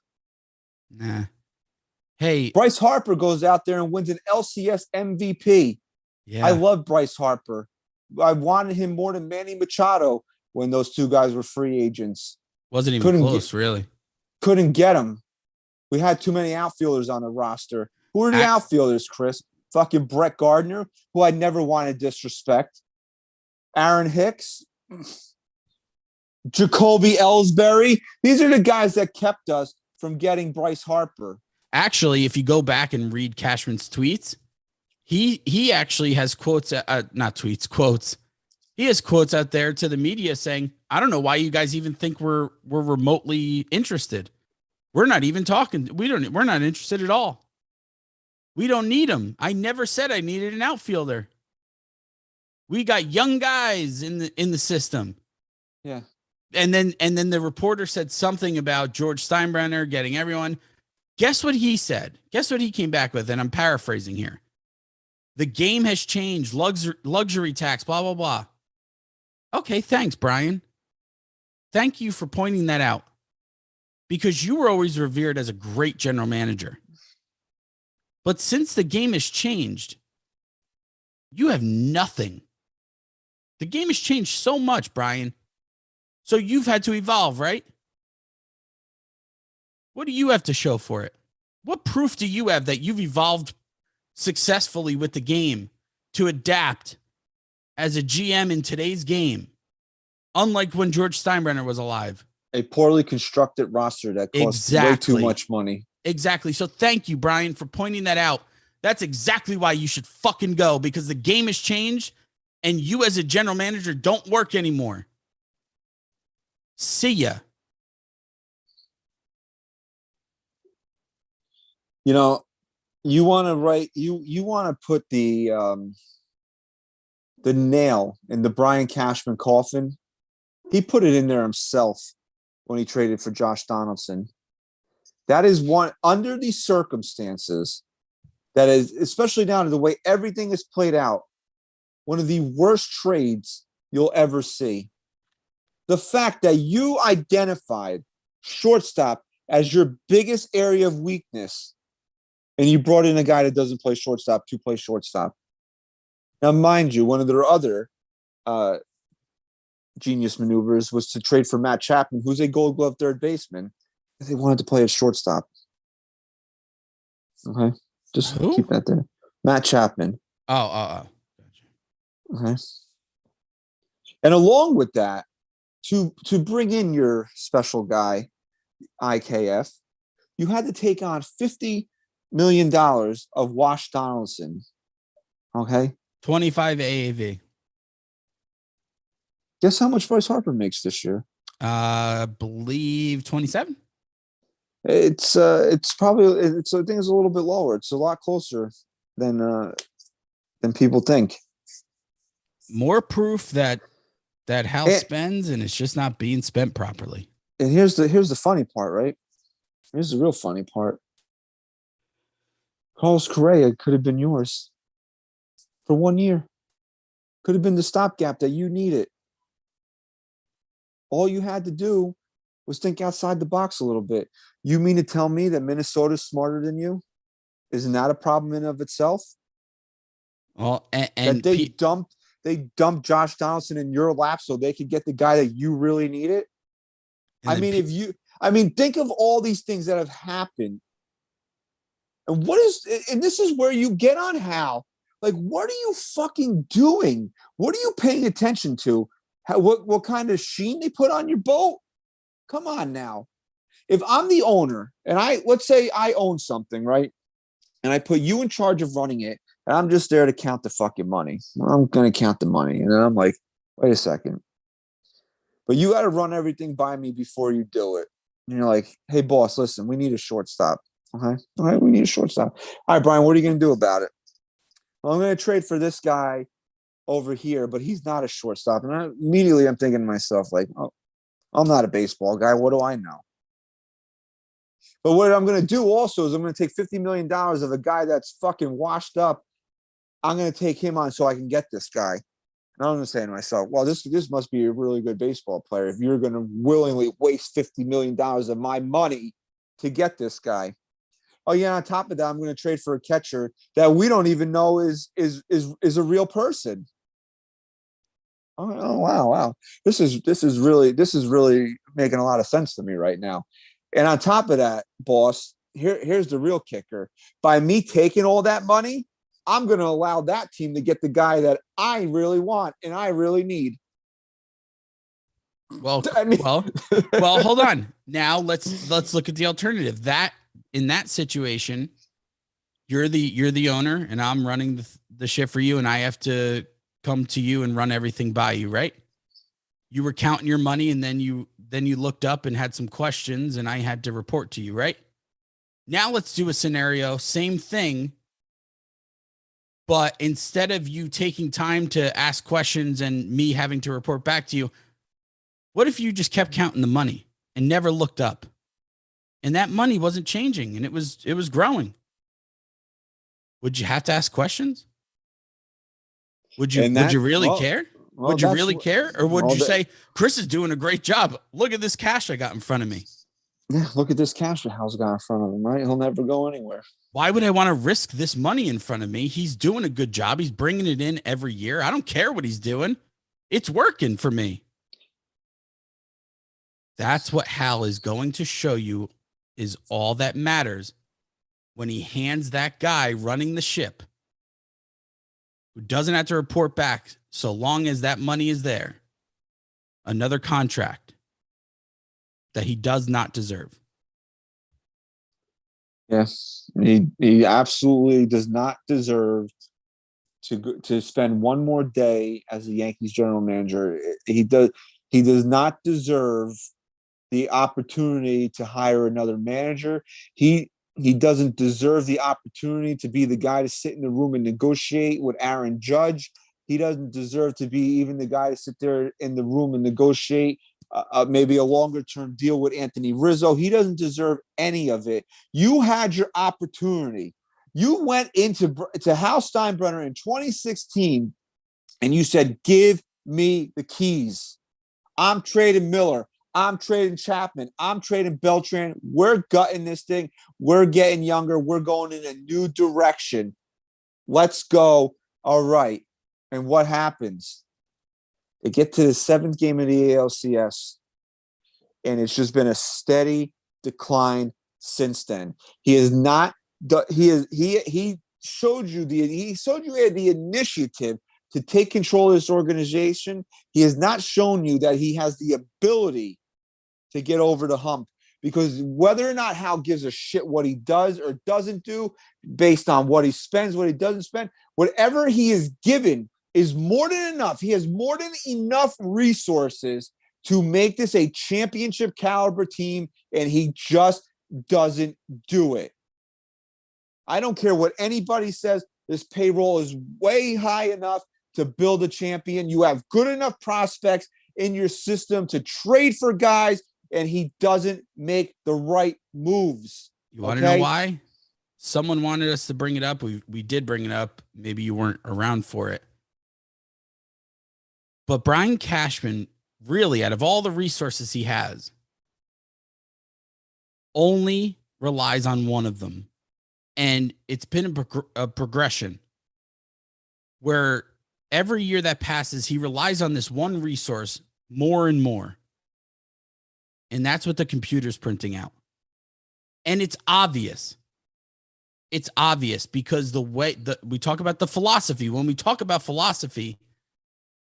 Hey, Bryce Harper goes out there and wins an LCS MVP. Yeah. I love Bryce Harper. I wanted him more than Manny Machado when those two guys were free agents. Wasn't even close, really. Couldn't get him. We had too many outfielders on the roster. Who are the outfielders, Chris? Fucking Brett Gardner, who I never want to disrespect. Aaron Hicks. Jacoby Ellsbury. These are the guys that kept us from getting Bryce Harper. Actually, if you go back and read Cashman's tweets, he actually has quotes, not tweets, quotes. He has quotes out there to the media saying, I don't know why you guys even think we're remotely interested. We're not even talking. We're not interested at all. We don't need him. I never said I needed an outfielder. We got young guys in the system. Yeah. And then the reporter said something about George Steinbrenner getting everyone. Guess what he said? Guess what he came back with? And I'm paraphrasing here. The game has changed. Luxury tax, blah, blah, blah. Okay, thanks, Brian. Thank you for pointing that out, because you were always revered as a great general manager. But since the game has changed, you have nothing. The game has changed so much, Brian. So you've had to evolve, right? What do you have to show for it? What proof do you have that you've evolved successfully with the game to adapt as a GM in today's game, unlike when George Steinbrenner was alive? A poorly constructed roster that costs way too much money. Exactly. So thank you, Brian, for pointing that out. That's exactly why you should fucking go, because the game has changed and you as a general manager don't work anymore. See ya. You know, you want to write, you want to put the nail in the Brian Cashman coffin. He put it in there himself when he traded for Josh Donaldson. That is one, under these circumstances, that is, especially down to the way everything is played out, one of the worst trades you'll ever see. The fact that you identified shortstop as your biggest area of weakness, and you brought in a guy that doesn't play shortstop to play shortstop. Now, mind you, one of their other genius maneuvers was to trade for Matt Chapman, who's a Gold Glove third baseman. They wanted to play at shortstop. Okay, just keep that there. Matt Chapman. Gotcha. Okay. And along with that, to bring in your special guy, IKF, you had to take on $50 million of Wash Donaldson. Okay. 25 AAV. Guess how much Bryce Harper makes this year? Believe 27. It's probably I think it's a little bit lower. It's a lot closer than people think. More proof that Hal spends and it's just not being spent properly. And here's the funny part, right? Here's the real funny part. Carlos Correa could have been yours for 1 year. Could have been the stopgap that you needed. All you had to do was think outside the box a little bit. You mean to tell me that Minnesota's smarter than you? Isn't that a problem in of itself? Well, and that they dumped Josh Donaldson in your lap so they could get the guy that you really needed. I mean, think of all these things that have happened. And this is where you get on Hal. Like, what are you fucking doing? What are you paying attention to? What kind of sheen they put on your boat? Come on now. If I'm the owner and let's say I own something, right? And I put you in charge of running it, and I'm just there to count the fucking money. I'm going to count the money. And then I'm like, wait a second. But you got to run everything by me before you do it. And you're like, hey, boss, listen, we need a shortstop. Okay. All right, we need a shortstop. All right, Brian, what are you going to do about it? Well, I'm going to trade for this guy over here, but he's not a shortstop. And immediately I'm thinking to myself, like, oh, I'm not a baseball guy. What do I know? But what I'm going to do also is I'm going to take $50 million of a guy that's fucking washed up. I'm going to take him on so I can get this guy. And I'm going to say to myself, well, this must be a really good baseball player if you're going to willingly waste $50 million of my money to get this guy. Oh, yeah, on top of that, I'm going to trade for a catcher that we don't even know is a real person. Oh, wow. This is really making a lot of sense to me right now. And on top of that, boss, here's the real kicker. By me taking all that money, I'm going to allow that team to get the guy that I really want and I really need. Well, hold on. Now let's look at the alternative. That in that situation, you're the owner and I'm running the ship for you, and I have to come to you and run everything by you, right? You were counting your money, and then you looked up and had some questions, and I had to report to you, right? Now let's do a scenario, same thing, but instead of you taking time to ask questions and me having to report back to you, what if you just kept counting the money and never looked up? And that money wasn't changing, and it was growing. Would you have to ask questions? Would you really care? Would you really care? Or would you say, Chris is doing a great job. Look at this cash I got in front of me. Yeah, look at this cash that Hal's got in front of him, right? He'll never go anywhere. Why would I want to risk this money in front of me? He's doing a good job. He's bringing it in every year. I don't care what he's doing. It's working for me. That's what Hal is going to show you is all that matters when he hands that guy running the ship, who doesn't have to report back so long as that money is there, another contract that he does not deserve. Yes, he absolutely does not deserve to spend one more day as a Yankees general manager. He does not deserve the opportunity to hire another manager. He doesn't deserve the opportunity to be the guy to sit in the room and negotiate with Aaron Judge. He doesn't deserve to be even the guy to sit there in the room and negotiate maybe a longer-term deal with Anthony Rizzo. He doesn't deserve any of it. You had your opportunity. You went to Hal Steinbrenner in 2016, and you said, give me the keys. I'm trading Miller. I'm trading Chapman. I'm trading Beltran. We're gutting this thing. We're getting younger. We're going in a new direction. Let's go. All right. And what happens? They get to the 7th game of the ALCS, and it's just been a steady decline since then. He has not. He showed you the initiative to take control of this organization. He has not shown you that he has the ability to get over the hump, because whether or not Hal gives a shit what he does or doesn't do based on what he spends, what he doesn't spend, whatever he is given is more than enough. He has more than enough resources to make this a championship caliber team, and he just doesn't do it. I don't care what anybody says. This payroll is way high enough to build a champion. You have good enough prospects in your system to trade for guys, and he doesn't make the right moves. You want to know why? Someone wanted us to bring it up. We did bring it up. Maybe you weren't around for it. But Brian Cashman, really, out of all the resources he has, only relies on one of them. And it's been a progression where every year that passes, he relies on this one resource more and more. And that's what the computer's printing out. And it's obvious. It's obvious because the way that we talk about the philosophy, when we talk about philosophy,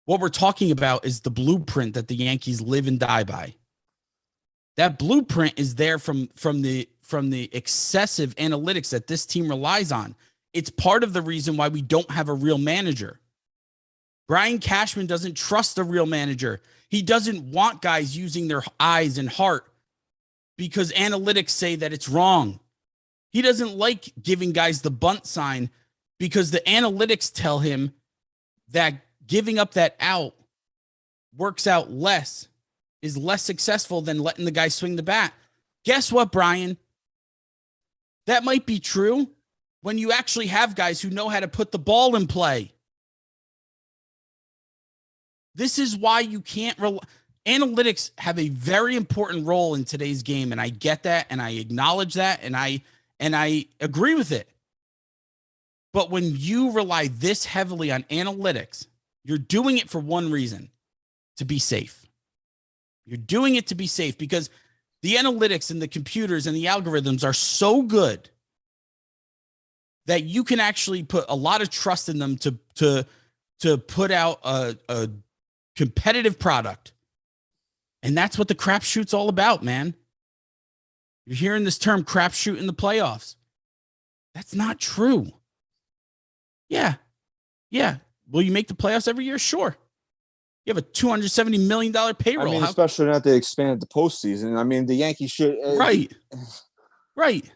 what we're talking about is the blueprint that the Yankees live and die by. That blueprint is there from the excessive analytics that this team relies on. It's part of the reason why we don't have a real manager. Brian Cashman doesn't trust the real manager. He doesn't want guys using their eyes and heart because analytics say that it's wrong. He doesn't like giving guys the bunt sign because the analytics tell him that giving up that out works out less, is less successful than letting the guy swing the bat. Guess what, Brian? That might be true when you actually have guys who know how to put the ball in play. This is why you can't analytics have a very important role in today's game, and I get that, and I acknowledge that, and I agree with it. But when you rely this heavily on analytics, you're doing it for one reason, to be safe. You're doing it to be safe because the analytics and the computers and the algorithms are so good that you can actually put a lot of trust in them to put out a competitive product. And that's what the crapshoot's all about, man. You're hearing this term crapshoot in the playoffs. That's not true. Yeah. Will you make the playoffs every year? Sure. You have a $270 million payroll. I mean, especially not they expanded the postseason. I mean, the Yankees should right.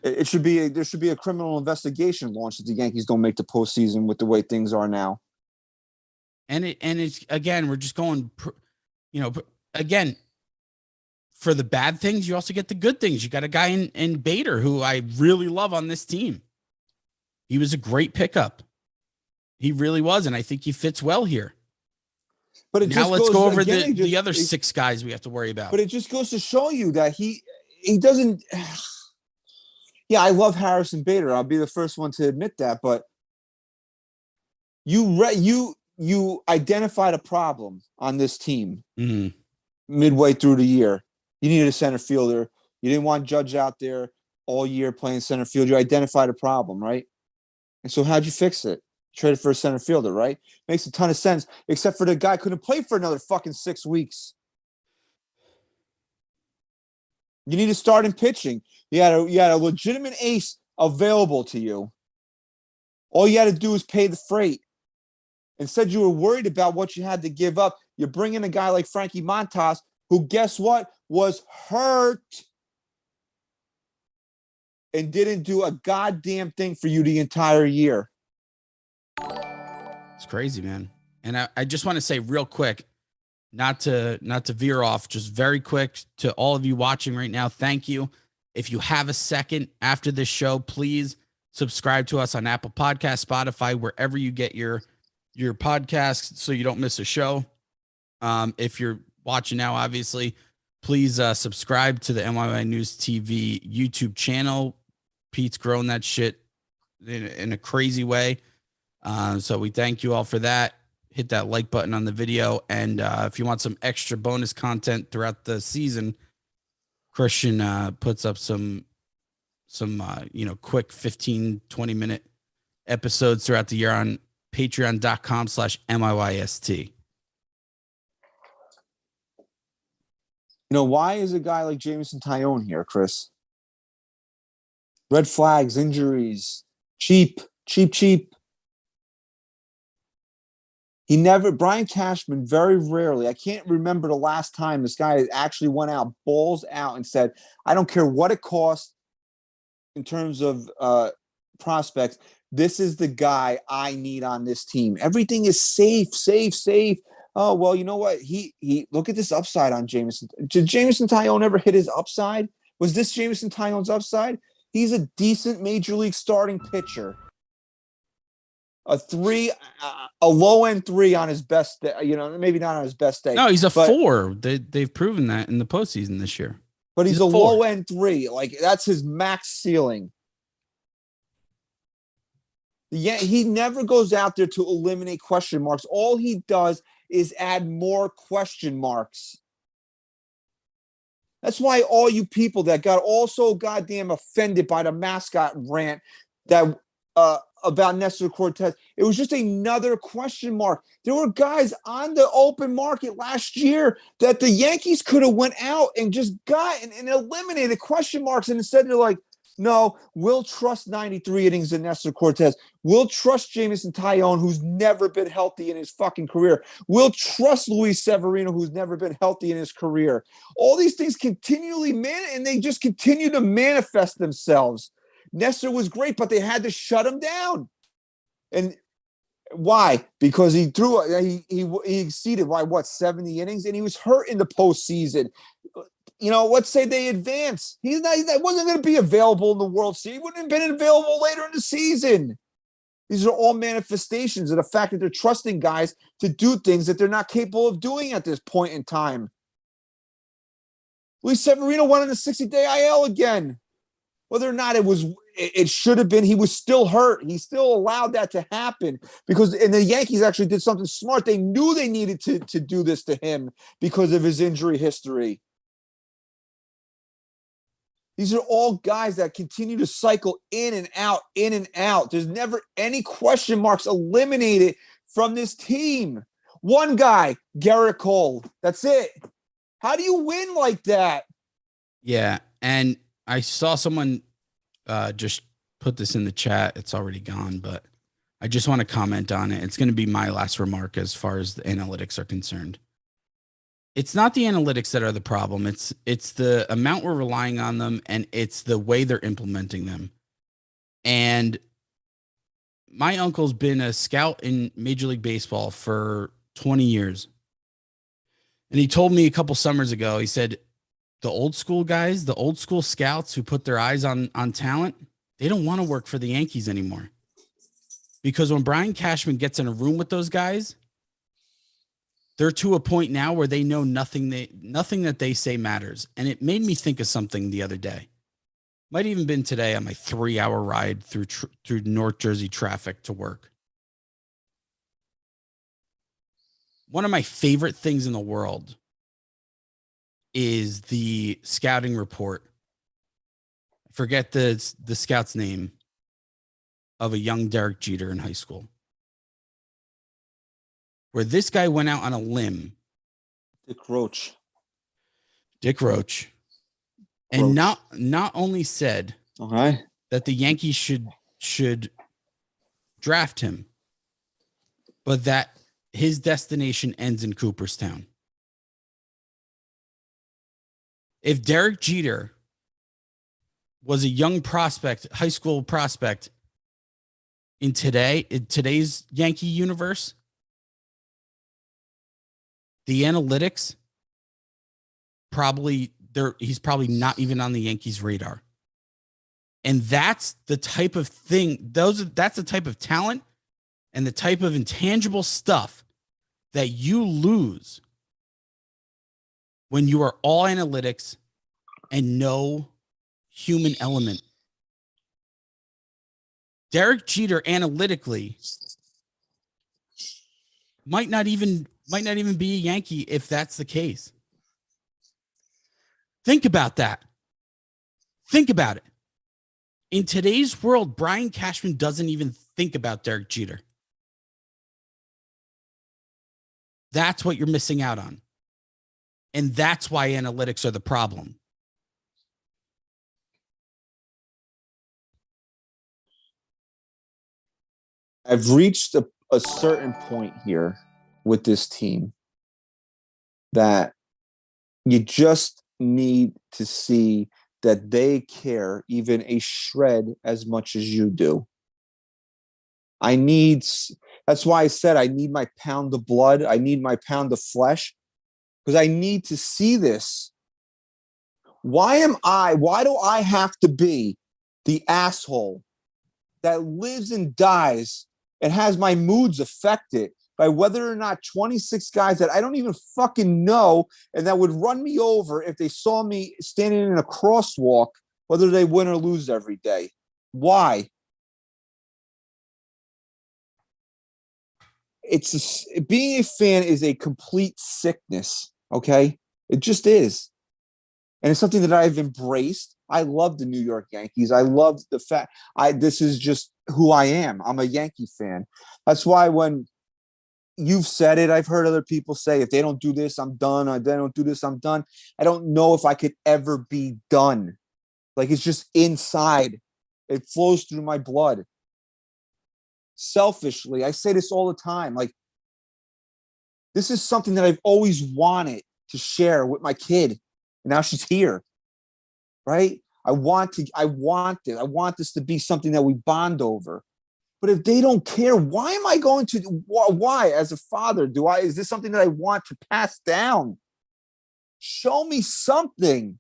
It should be there should be a criminal investigation launched if the Yankees don't make the postseason with the way things are now. And it's again, we're just going, again, for the bad things, you also get the good things. You got a guy in Bader who I really love on this team. He was a great pickup. He really was, and I think he fits well here. But now let's go over the other 6 guys we have to worry about. But it just goes to show you that he doesn't. Yeah, I love Harrison Bader. I'll be the first one to admit that. But you identified a problem on this team midway through the year. You needed a center fielder. You didn't want Judge out there all year playing center field. You identified a problem, right? And so how'd you fix it? Traded for a center fielder, right? Makes a ton of sense, except for the guy couldn't play for another fucking 6 weeks. You need to start in pitching. You had a legitimate ace available to you. All you had to do was pay the freight. Instead, you were worried about what you had to give up. You bring in a guy like Frankie Montas, who, guess what, was hurt and didn't do a goddamn thing for you the entire year. It's crazy, man. And I just want to say real quick, not to veer off, just very quick to all of you watching right now. Thank you. If you have a second after this show, please subscribe to us on Apple Podcasts, Spotify, wherever you get your podcasts so you don't miss a show. If you're watching now, obviously, please subscribe to the NYYNewsTV YouTube channel. Pete's growing that shit in a crazy way. So we thank you all for that. hit that like button on the video. And if you want some extra bonus content throughout the season, Christian puts up some quick 15, 20-minute episodes throughout the year on patreon.com/NYYST. Why is a guy like Jameson Taillon here, Chris? Red flags, injuries, cheap. Brian Cashman, very rarely, I can't remember the last time this guy actually went out, balls out, and said, I don't care what it costs in terms of prospects. This is the guy I need on this team. Everything is safe. Oh, well, you know what? He look at this upside on Jameson. Did Jameson Taillon ever hit his upside? Was this Jameson Taillon's upside? He's a decent major league starting pitcher. A low end 3 on his best day, maybe not on his best day. No, he's a 4. They've proven that in the postseason this year. But he's a low end 3. Like, that's his max ceiling. Yeah, he never goes out there to eliminate question marks. All he does is add more question marks. That's why all you people that got also goddamn offended by the mascot rant that about Nestor Cortez, it was just another question mark. There were guys on the open market last year that the Yankees could have went out and just got and eliminated question marks, and instead they're like, no, we'll trust 93 innings in Nestor Cortez. We'll trust Jameson Taillon, who's never been healthy in his fucking career. We'll trust Luis Severino, who's never been healthy in his career. All these things continually, and they just continue to manifest themselves. Nestor was great, but they had to shut him down. And why? Because he exceeded by 70 innings, and he was hurt in the postseason. Let's say they advance. That wasn't going to be available in the World Series. He wouldn't have been available later in the season. These are all manifestations of the fact that they're trusting guys to do things that they're not capable of doing at this point in time. Luis Severino went on the 60-day IL again. Whether or not it should have been, he was still hurt. He still allowed that to happen and the Yankees actually did something smart. They knew they needed to do this to him because of his injury history. These are all guys that continue to cycle in and out. There's never any question marks eliminated from this team. One guy, Garrett Cole. That's it. How do you win like that? Yeah, and I saw someone just put this in the chat. It's already gone, but I just want to comment on it. It's going to be my last remark as far as the analytics are concerned. It's not the analytics that are the problem. It's the amount we're relying on them, and it's the way they're implementing them. And my uncle's been a scout in Major League Baseball for 20 years. And he told me a couple summers ago, he said, the old school guys, the old school scouts who put their eyes on talent, they don't want to work for the Yankees anymore. Because when Brian Cashman gets in a room with those guys, they're to a point now where they know nothing that they say matters. And it made me think of something the other day. Might even been today on my 3-hour ride through North Jersey traffic to work. One of my favorite things in the world is the scouting report. I forget the scout's name of a young Derek Jeter in high school, where this guy went out on a limb. Dick Roach. And not only said that the Yankees should draft him, but that his destination ends in Cooperstown. If Derek Jeter was a young prospect, high school prospect in today's Yankee universe, the analytics he's probably not even on the Yankees radar. And that's the type of thing, that's the type of talent and the type of intangible stuff that you lose when you are all analytics and no human element. Derek Jeter analytically might not even be a Yankee if that's the case. Think about that. Think about it. In today's world, Brian Cashman doesn't even think about Derek Jeter. That's what you're missing out on. And that's why analytics are the problem. I've reached a certain point here with this team that you just need to see that they care even a shred as much as you do. That's why I said I need my pound of blood. I need my pound of flesh because I need to see this. Why do I have to be the asshole that lives and dies and has my moods affected by whether or not 26 guys that I don't even fucking know and that would run me over if they saw me standing in a crosswalk, whether they win or lose every day? Why? Being a fan is a complete sickness. Okay. It just is. And it's something that I've embraced. I love the New York Yankees. I love the fact this is just who I am. I'm a Yankee fan. That's why when you've said it, I've heard other people say, if they don't do this, I'm done. Or they don't do this, I'm done. I don't know if I could ever be done. Like, it's just inside. It flows through my blood. Selfishly, I say this all the time. Like, this is something that I've always wanted to share with my kid. And now she's here. Right? I want this to be something that we bond over. But if they don't care, why am I going to? Why, as a father, is this something that I want to pass down? Show me something.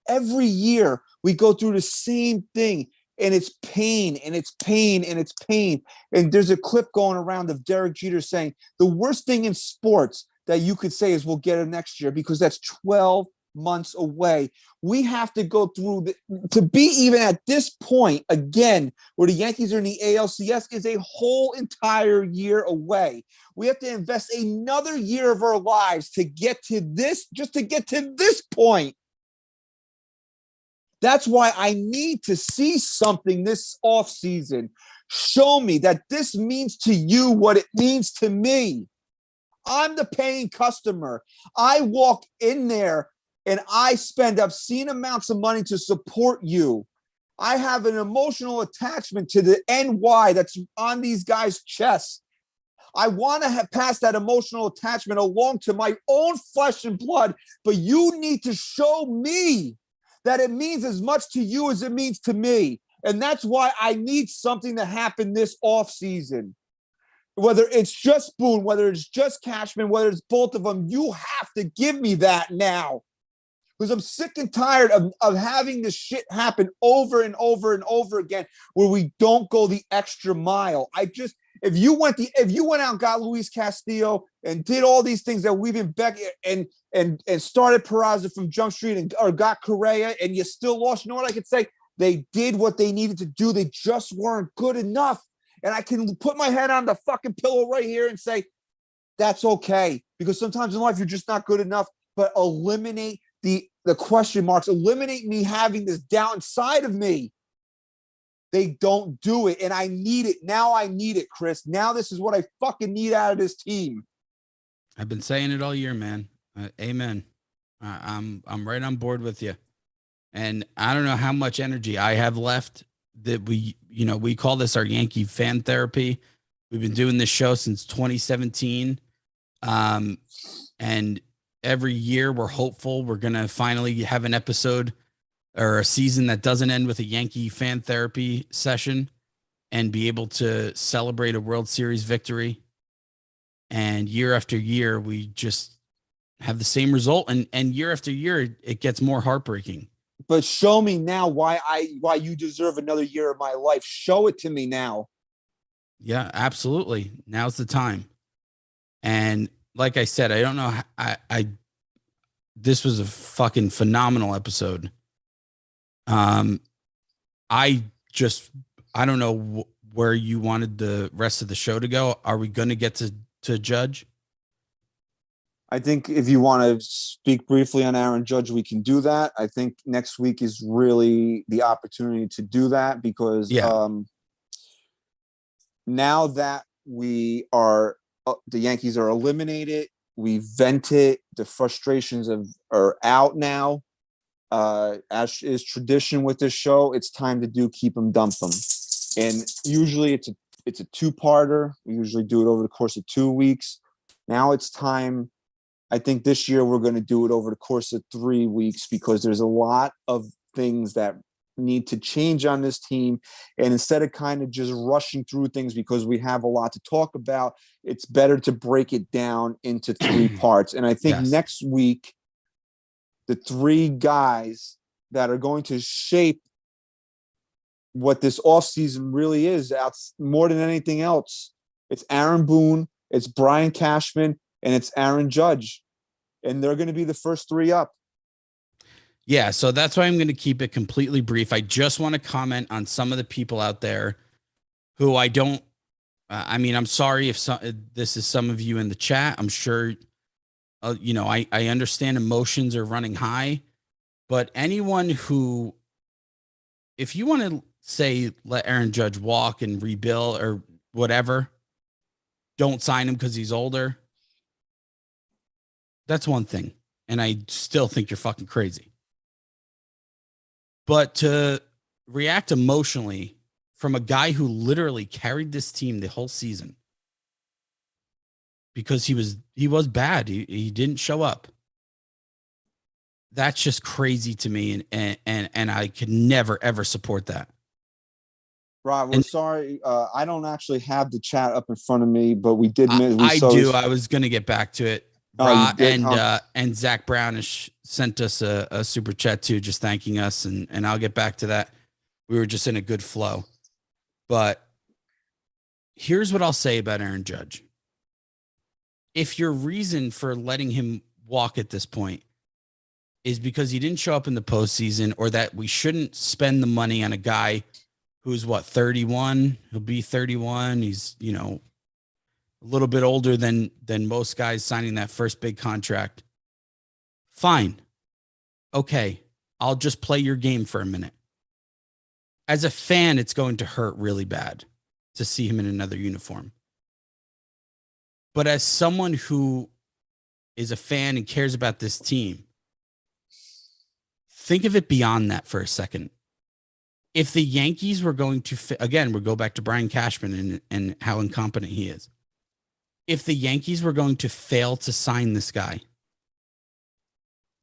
Every year we go through the same thing, and it's pain, and it's pain, and it's pain. And there's a clip going around of Derek Jeter saying the worst thing in sports that you could say is we'll get it next year because that's 12 months away. We have to go through to be even at this point again, where the Yankees are in the ALCS, is a whole entire year away. We have to invest another year of our lives to get to this, just to get to this point. That's why I need to see something this offseason. Show me that this means to you what it means to me. I'm the paying customer. I walk in there and I spend obscene amounts of money to support you. I have an emotional attachment to the NY that's on these guys' chests. I want to pass that emotional attachment along to my own flesh and blood, but you need to show me that it means as much to you as it means to me. And that's why I need something to happen this offseason. Whether it's just Boone, whether it's just Cashman, whether it's both of them, you have to give me that now. Because I'm sick and tired of having this shit happen over and over and over again where we don't go the extra mile. If you went out and got Luis Castillo and did all these things that we've been back and started Peraza from Jump Street or got Correa and you still lost, you know what I could say? They did what they needed to do. They just weren't good enough. And I can put my head on the fucking pillow right here and say, that's okay. Because sometimes in life, you're just not good enough. But eliminate the question marks. Eliminate me having this doubt inside of me. They don't do it. And I need it. Now I need it, Chris. Now this is what I fucking need out of this team. I've been saying it all year, man. Amen. I'm right on board with you. And I don't know how much energy I have left. That we call this our Yankee fan therapy. We've been doing this show since 2017. And every year we're hopeful we're going to finally have an episode or a season that doesn't end with a Yankee fan therapy session and be able to celebrate a World Series victory. And year after year, we just have the same result. And year after year, it gets more heartbreaking. But show me now why you deserve another year of my life. Show it to me now. Yeah, absolutely. Now's the time. And like I said, I don't know. This was a fucking phenomenal episode. I don't know where you wanted the rest of the show to go? Are we going to get to Judge? I think if you want to speak briefly on Aaron Judge, we can do that. I think next week is really the opportunity to do that because now that we are, the Yankees are eliminated, we vented, the frustrations are out now. As is tradition with this show, it's time to do Keep 'em Dump 'em. And usually it's a two-parter. We usually do it over the course of 2 weeks. Now it's time. I think this year we're going to do it over the course of 3 weeks because there's a lot of things that need to change on this team. And instead of kind of just rushing through things because we have a lot to talk about, it's better to break it down into 3 parts. And I think next week, the 3 guys that are going to shape what this offseason really is, more than anything else, it's Aaron Boone, it's Brian Cashman, and it's Aaron Judge. And they're going to be the first 3 up. Yeah, so that's why I'm going to keep it completely brief. I just want to comment on some of the people out there who I don't, I mean, I'm sorry if this is some of you in the chat. I'm sure, I understand emotions are running high, but anyone who, if you want to say, let Aaron Judge walk and rebuild or whatever, don't sign him because he's older. That's one thing. And I still think you're fucking crazy. But to react emotionally from a guy who literally carried this team the whole season because he was bad. He didn't show up. That's just crazy to me. And I could never, ever support that. Rob, we're sorry. I don't actually have the chat up in front of me, but we did. I was going to get back to it. And Zach Brown has sent us a super chat too, just thanking us, and I'll get back to that. We were just in a good flow. But here's what I'll say about Aaron Judge. If your reason for letting him walk at this point is because he didn't show up in the postseason, or that we shouldn't spend the money on a guy who's 31, he'll be 31. He's, a little bit older than most guys signing that first big contract. Fine. Okay. I'll just play your game for a minute. As a fan, it's going to hurt really bad to see him in another uniform. But as someone who is a fan and cares about this team, think of it beyond that for a second. If the Yankees were going to, again, we'll go back to Brian Cashman and how incompetent he is. If the Yankees were going to fail to sign this guy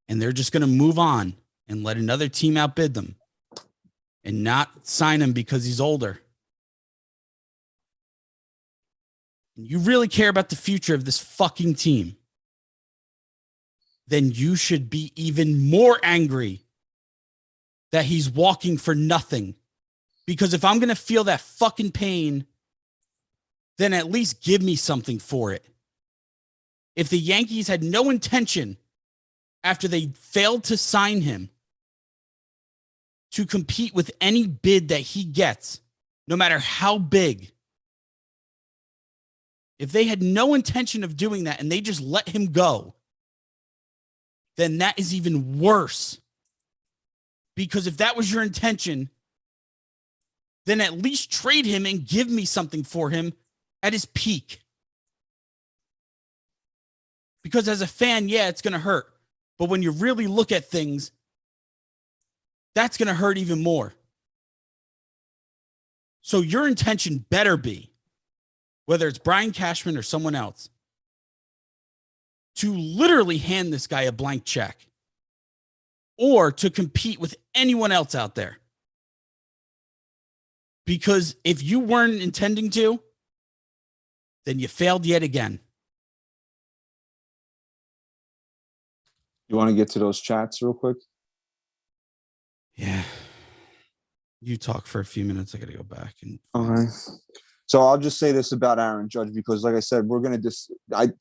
and they're just going to move on and let another team outbid them and not sign him because he's older, and you really care about the future of this fucking team, then you should be even more angry that he's walking for nothing. Because if I'm going to feel that fucking pain, then at least give me something for it. If the Yankees had no intention, after they failed to sign him, to compete with any bid that he gets, no matter how big, if they had no intention of doing that and they just let him go, then that is even worse. Because if that was your intention, then at least trade him and give me something for him at his peak. Because as a fan, yeah, it's going to hurt. But when you really look at things, that's going to hurt even more. So your intention better be, whether it's Brian Cashman or someone else, to literally hand this guy a blank check or to compete with anyone else out there. Because if you weren't intending to, then you failed yet again. You want to get to those chats real quick? Yeah. You talk for a few minutes. I got to go back. All right. So I'll just say this about Aaron Judge, because like I said, we're going to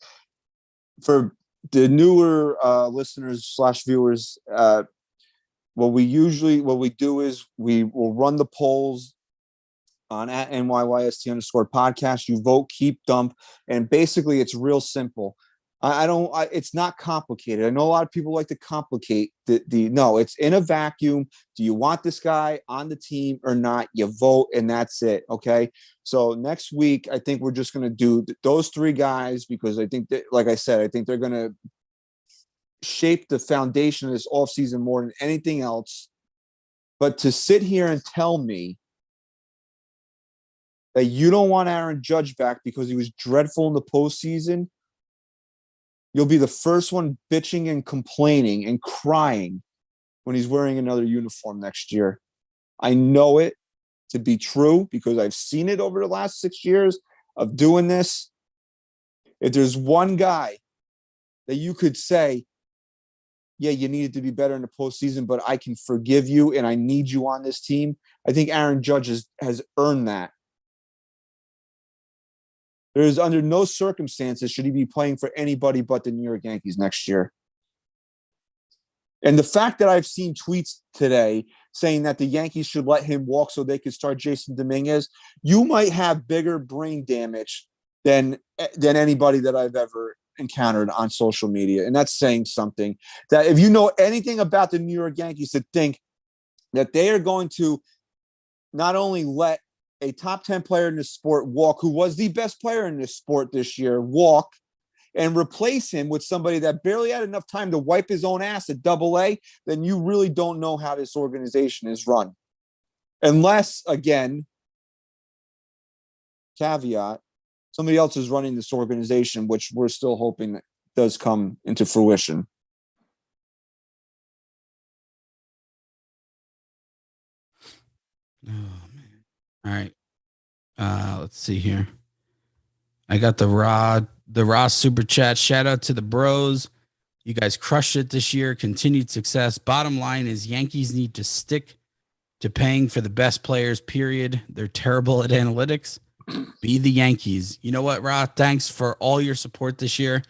for the newer listeners / viewers, what we do is we will run the polls on at NYYST _ podcast. You vote, keep, dump. And basically it's real simple. It's not complicated. I know a lot of people like to complicate no, it's in a vacuum. Do you want this guy on the team or not? You vote and that's it. Okay. So next week, I think we're just going to do those 3 guys because I think that, like I said, I think they're going to shape the foundation of this offseason more than anything else. But to sit here and tell me that you don't want Aaron Judge back because he was dreadful in the postseason, you'll be the first one bitching and complaining and crying when he's wearing another uniform next year. I know it to be true because I've seen it over the last 6 years of doing this. If there's one guy that you could say, yeah, you needed to be better in the postseason, but I can forgive you and I need you on this team, I think Aaron Judge has earned that. There's under no circumstances should he be playing for anybody but the New York Yankees next year. And the fact that I've seen tweets today saying that the Yankees should let him walk so they could start Jason Dominguez, you might have bigger brain damage than anybody that I've ever encountered on social media. And that's saying something. That if you know anything about the New York Yankees, to think that they are going to not only let a top 10 player in the sport walk, who was the best player in this sport this year, walk, and replace him with somebody that barely had enough time to wipe his own ass at AA, then you really don't know how this organization is run. Unless, again, caveat, somebody else is running this organization, which we're still hoping that does come into fruition. Oh, man. All right. Let's see here. I got the raw super chat. Shout out to the bros. You guys crushed it this year. Continued success. Bottom line is Yankees need to stick to paying for the best players, period. They're terrible at analytics. Be the Yankees. You know what, Ra? Thanks for all your support this year.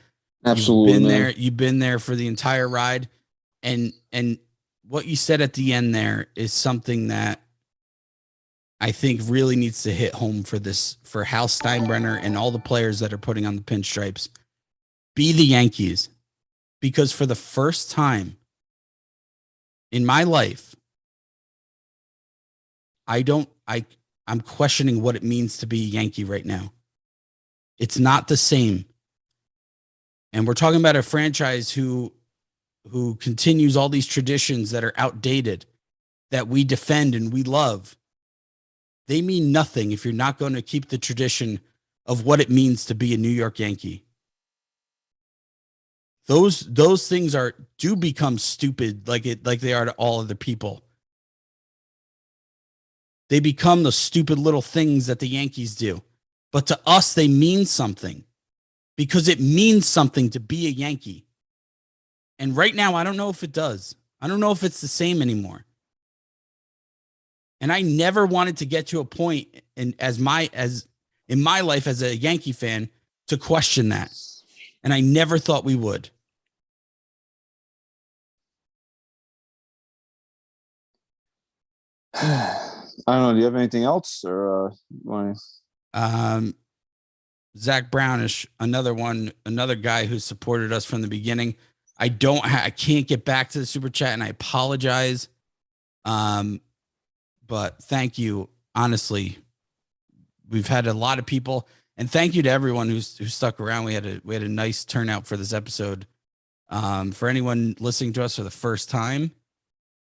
Absolutely. You've been there for the entire ride. And what you said at the end there is something that I think really needs to hit home for Hal Steinbrenner and all the players that are putting on the pinstripes. Be the Yankees. Because for the first time in my life, I'm questioning what it means to be a Yankee right now. It's not the same. And we're talking about a franchise who continues all these traditions that are outdated, that we defend and we love. They mean nothing if you're not going to keep the tradition of what it means to be a New York Yankee. Those things do become stupid like they are to all other people. They become the stupid little things that the Yankees do. But to us, they mean something because it means something to be a Yankee. And right now, I don't know if it does. I don't know if it's the same anymore. And I never wanted to get to a point in my life as a Yankee fan to question that. And I never thought we would. I don't know. Do you have anything else, or Zach Brownish, another guy who supported us from the beginning. I can't get back to the super chat, and I apologize. But thank you. Honestly, we've had a lot of people, and thank you to everyone who stuck around. We had a nice turnout for this episode. For anyone listening to us for the first time,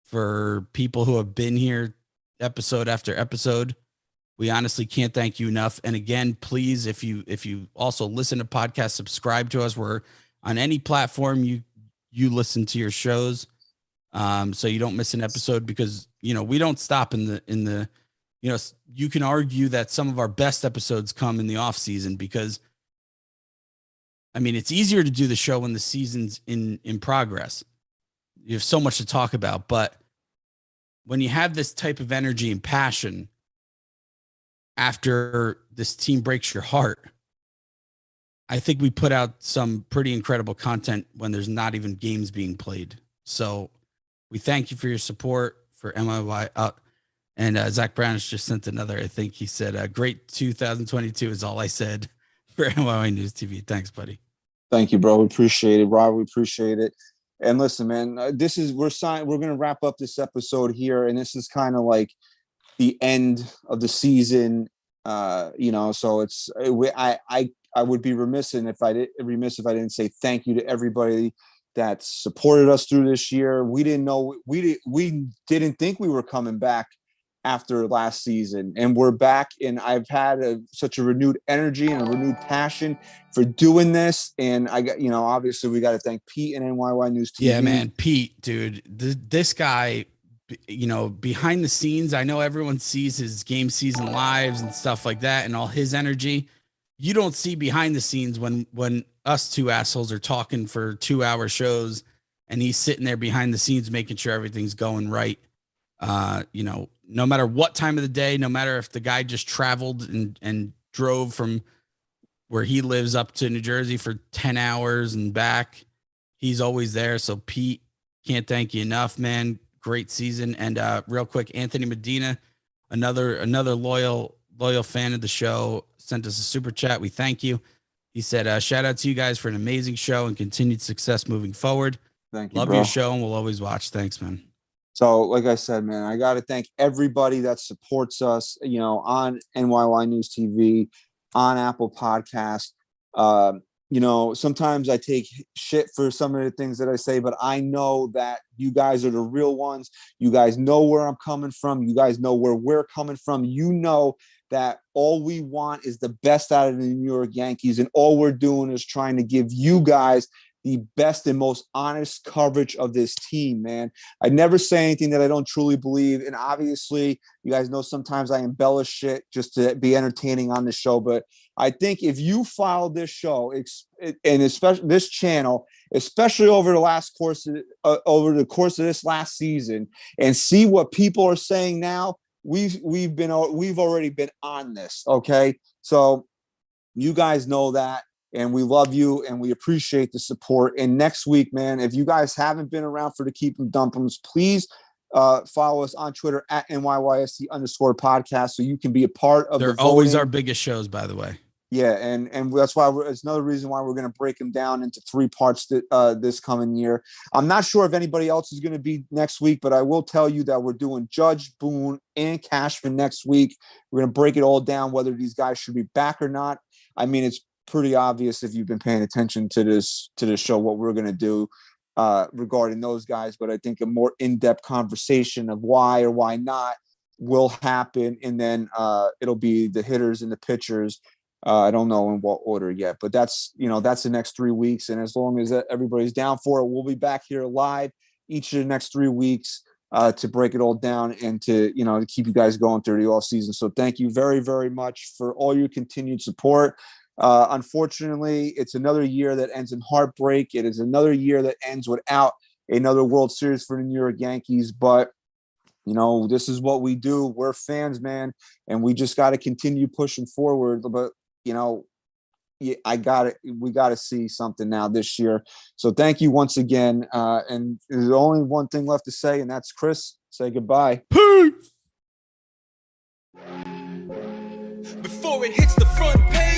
for people who have been here episode after episode, we honestly can't thank you enough. And again, please, if you also listen to podcasts, subscribe to us. We're on any platform you listen to your shows, so you don't miss an episode, because we don't stop in the you can argue that some of our best episodes come in the off season, because I mean, it's easier to do the show when the season's in progress. You have so much to talk about, but when you have this type of energy and passion after this team breaks your heart, I think we put out some pretty incredible content when there's not even games being played. So we thank you for your support for And Zach Brown has just sent another. I think he said, "Great 2022 is all I said for NYY News TV." Thanks, buddy. Thank you, bro. We appreciate it, Rob. We appreciate it. And listen, man, we're going to wrap up this episode here, and this is kind of like the end of the season. So I would be remiss if I didn't say thank you to everybody that supported us through this year. We didn't know we didn't think we were coming back after last season, and we're back, and I've had such a renewed energy and a renewed passion for doing this. And I got, obviously we got to thank Pete and NYY News TV. Yeah, man, Pete, dude, this guy, behind the scenes, I know everyone sees his game season lives and stuff like that and all his energy. You don't see behind the scenes when us two assholes are talking for 2-hour shows and he's sitting there behind the scenes making sure everything's going right. No matter what time of the day, no matter if the guy just traveled and drove from where he lives up to New Jersey for 10 hours and back, he's always there. So Pete, can't thank you enough, man. Great season. And real quick, Anthony Medina, another loyal fan of the show, sent us a super chat. We thank you. He said, shout out to you guys for an amazing show and continued success moving forward. Thank you, Love bro. your show, and we'll always watch. Thanks, man. So, like I said, man, I got to thank everybody that supports us, on NYY News TV, on Apple Podcasts. Sometimes I take shit for some of the things that I say, but I know that you guys are the real ones. You guys know where I'm coming from. You guys know where we're coming from. You know that all we want is the best out of the New York Yankees, and all we're doing is trying to give you guys the best and most honest coverage of this team, man. I never say anything that I don't truly believe. And obviously, you guys know sometimes I embellish shit just to be entertaining on the show. But I think if you follow this show, and especially this channel, especially over the course of this last season, and see what people are saying now, we've already been on this. Okay. So you guys know that. And we love you, and we appreciate the support. And next week, man, if you guys haven't been around for the Keep 'em Dump'ems, please follow us on Twitter at NYYST_podcast, so you can be a part of They're always our biggest shows, by the way. Yeah, and that's why it's another reason why we're going to break them down into 3 parts this coming year. I'm not sure if anybody else is going to be next week, but I will tell you that we're doing Judge, Boone, and Cashman next week. We're going to break it all down, whether these guys should be back or not. I mean, it's pretty obvious if you've been paying attention to this show what we're going to do regarding those guys, but I think a more in-depth conversation of why or why not will happen, and then it'll be the hitters and the pitchers. I don't know in what order yet, but that's the next 3 weeks, and as long as everybody's down for it, we'll be back here live each of the next 3 weeks to break it all down and to keep you guys going through the off season. So thank you very, very much for all your continued support. Unfortunately, it's another year that ends in heartbreak. It is another year that ends without another World Series for the New York Yankees. But, this is what we do. We're fans, man, and we just got to continue pushing forward. But, we got to see something now this year. So thank you once again. And there's only one thing left to say, and that's Chris. Say goodbye. Peace. Before it hits the front page,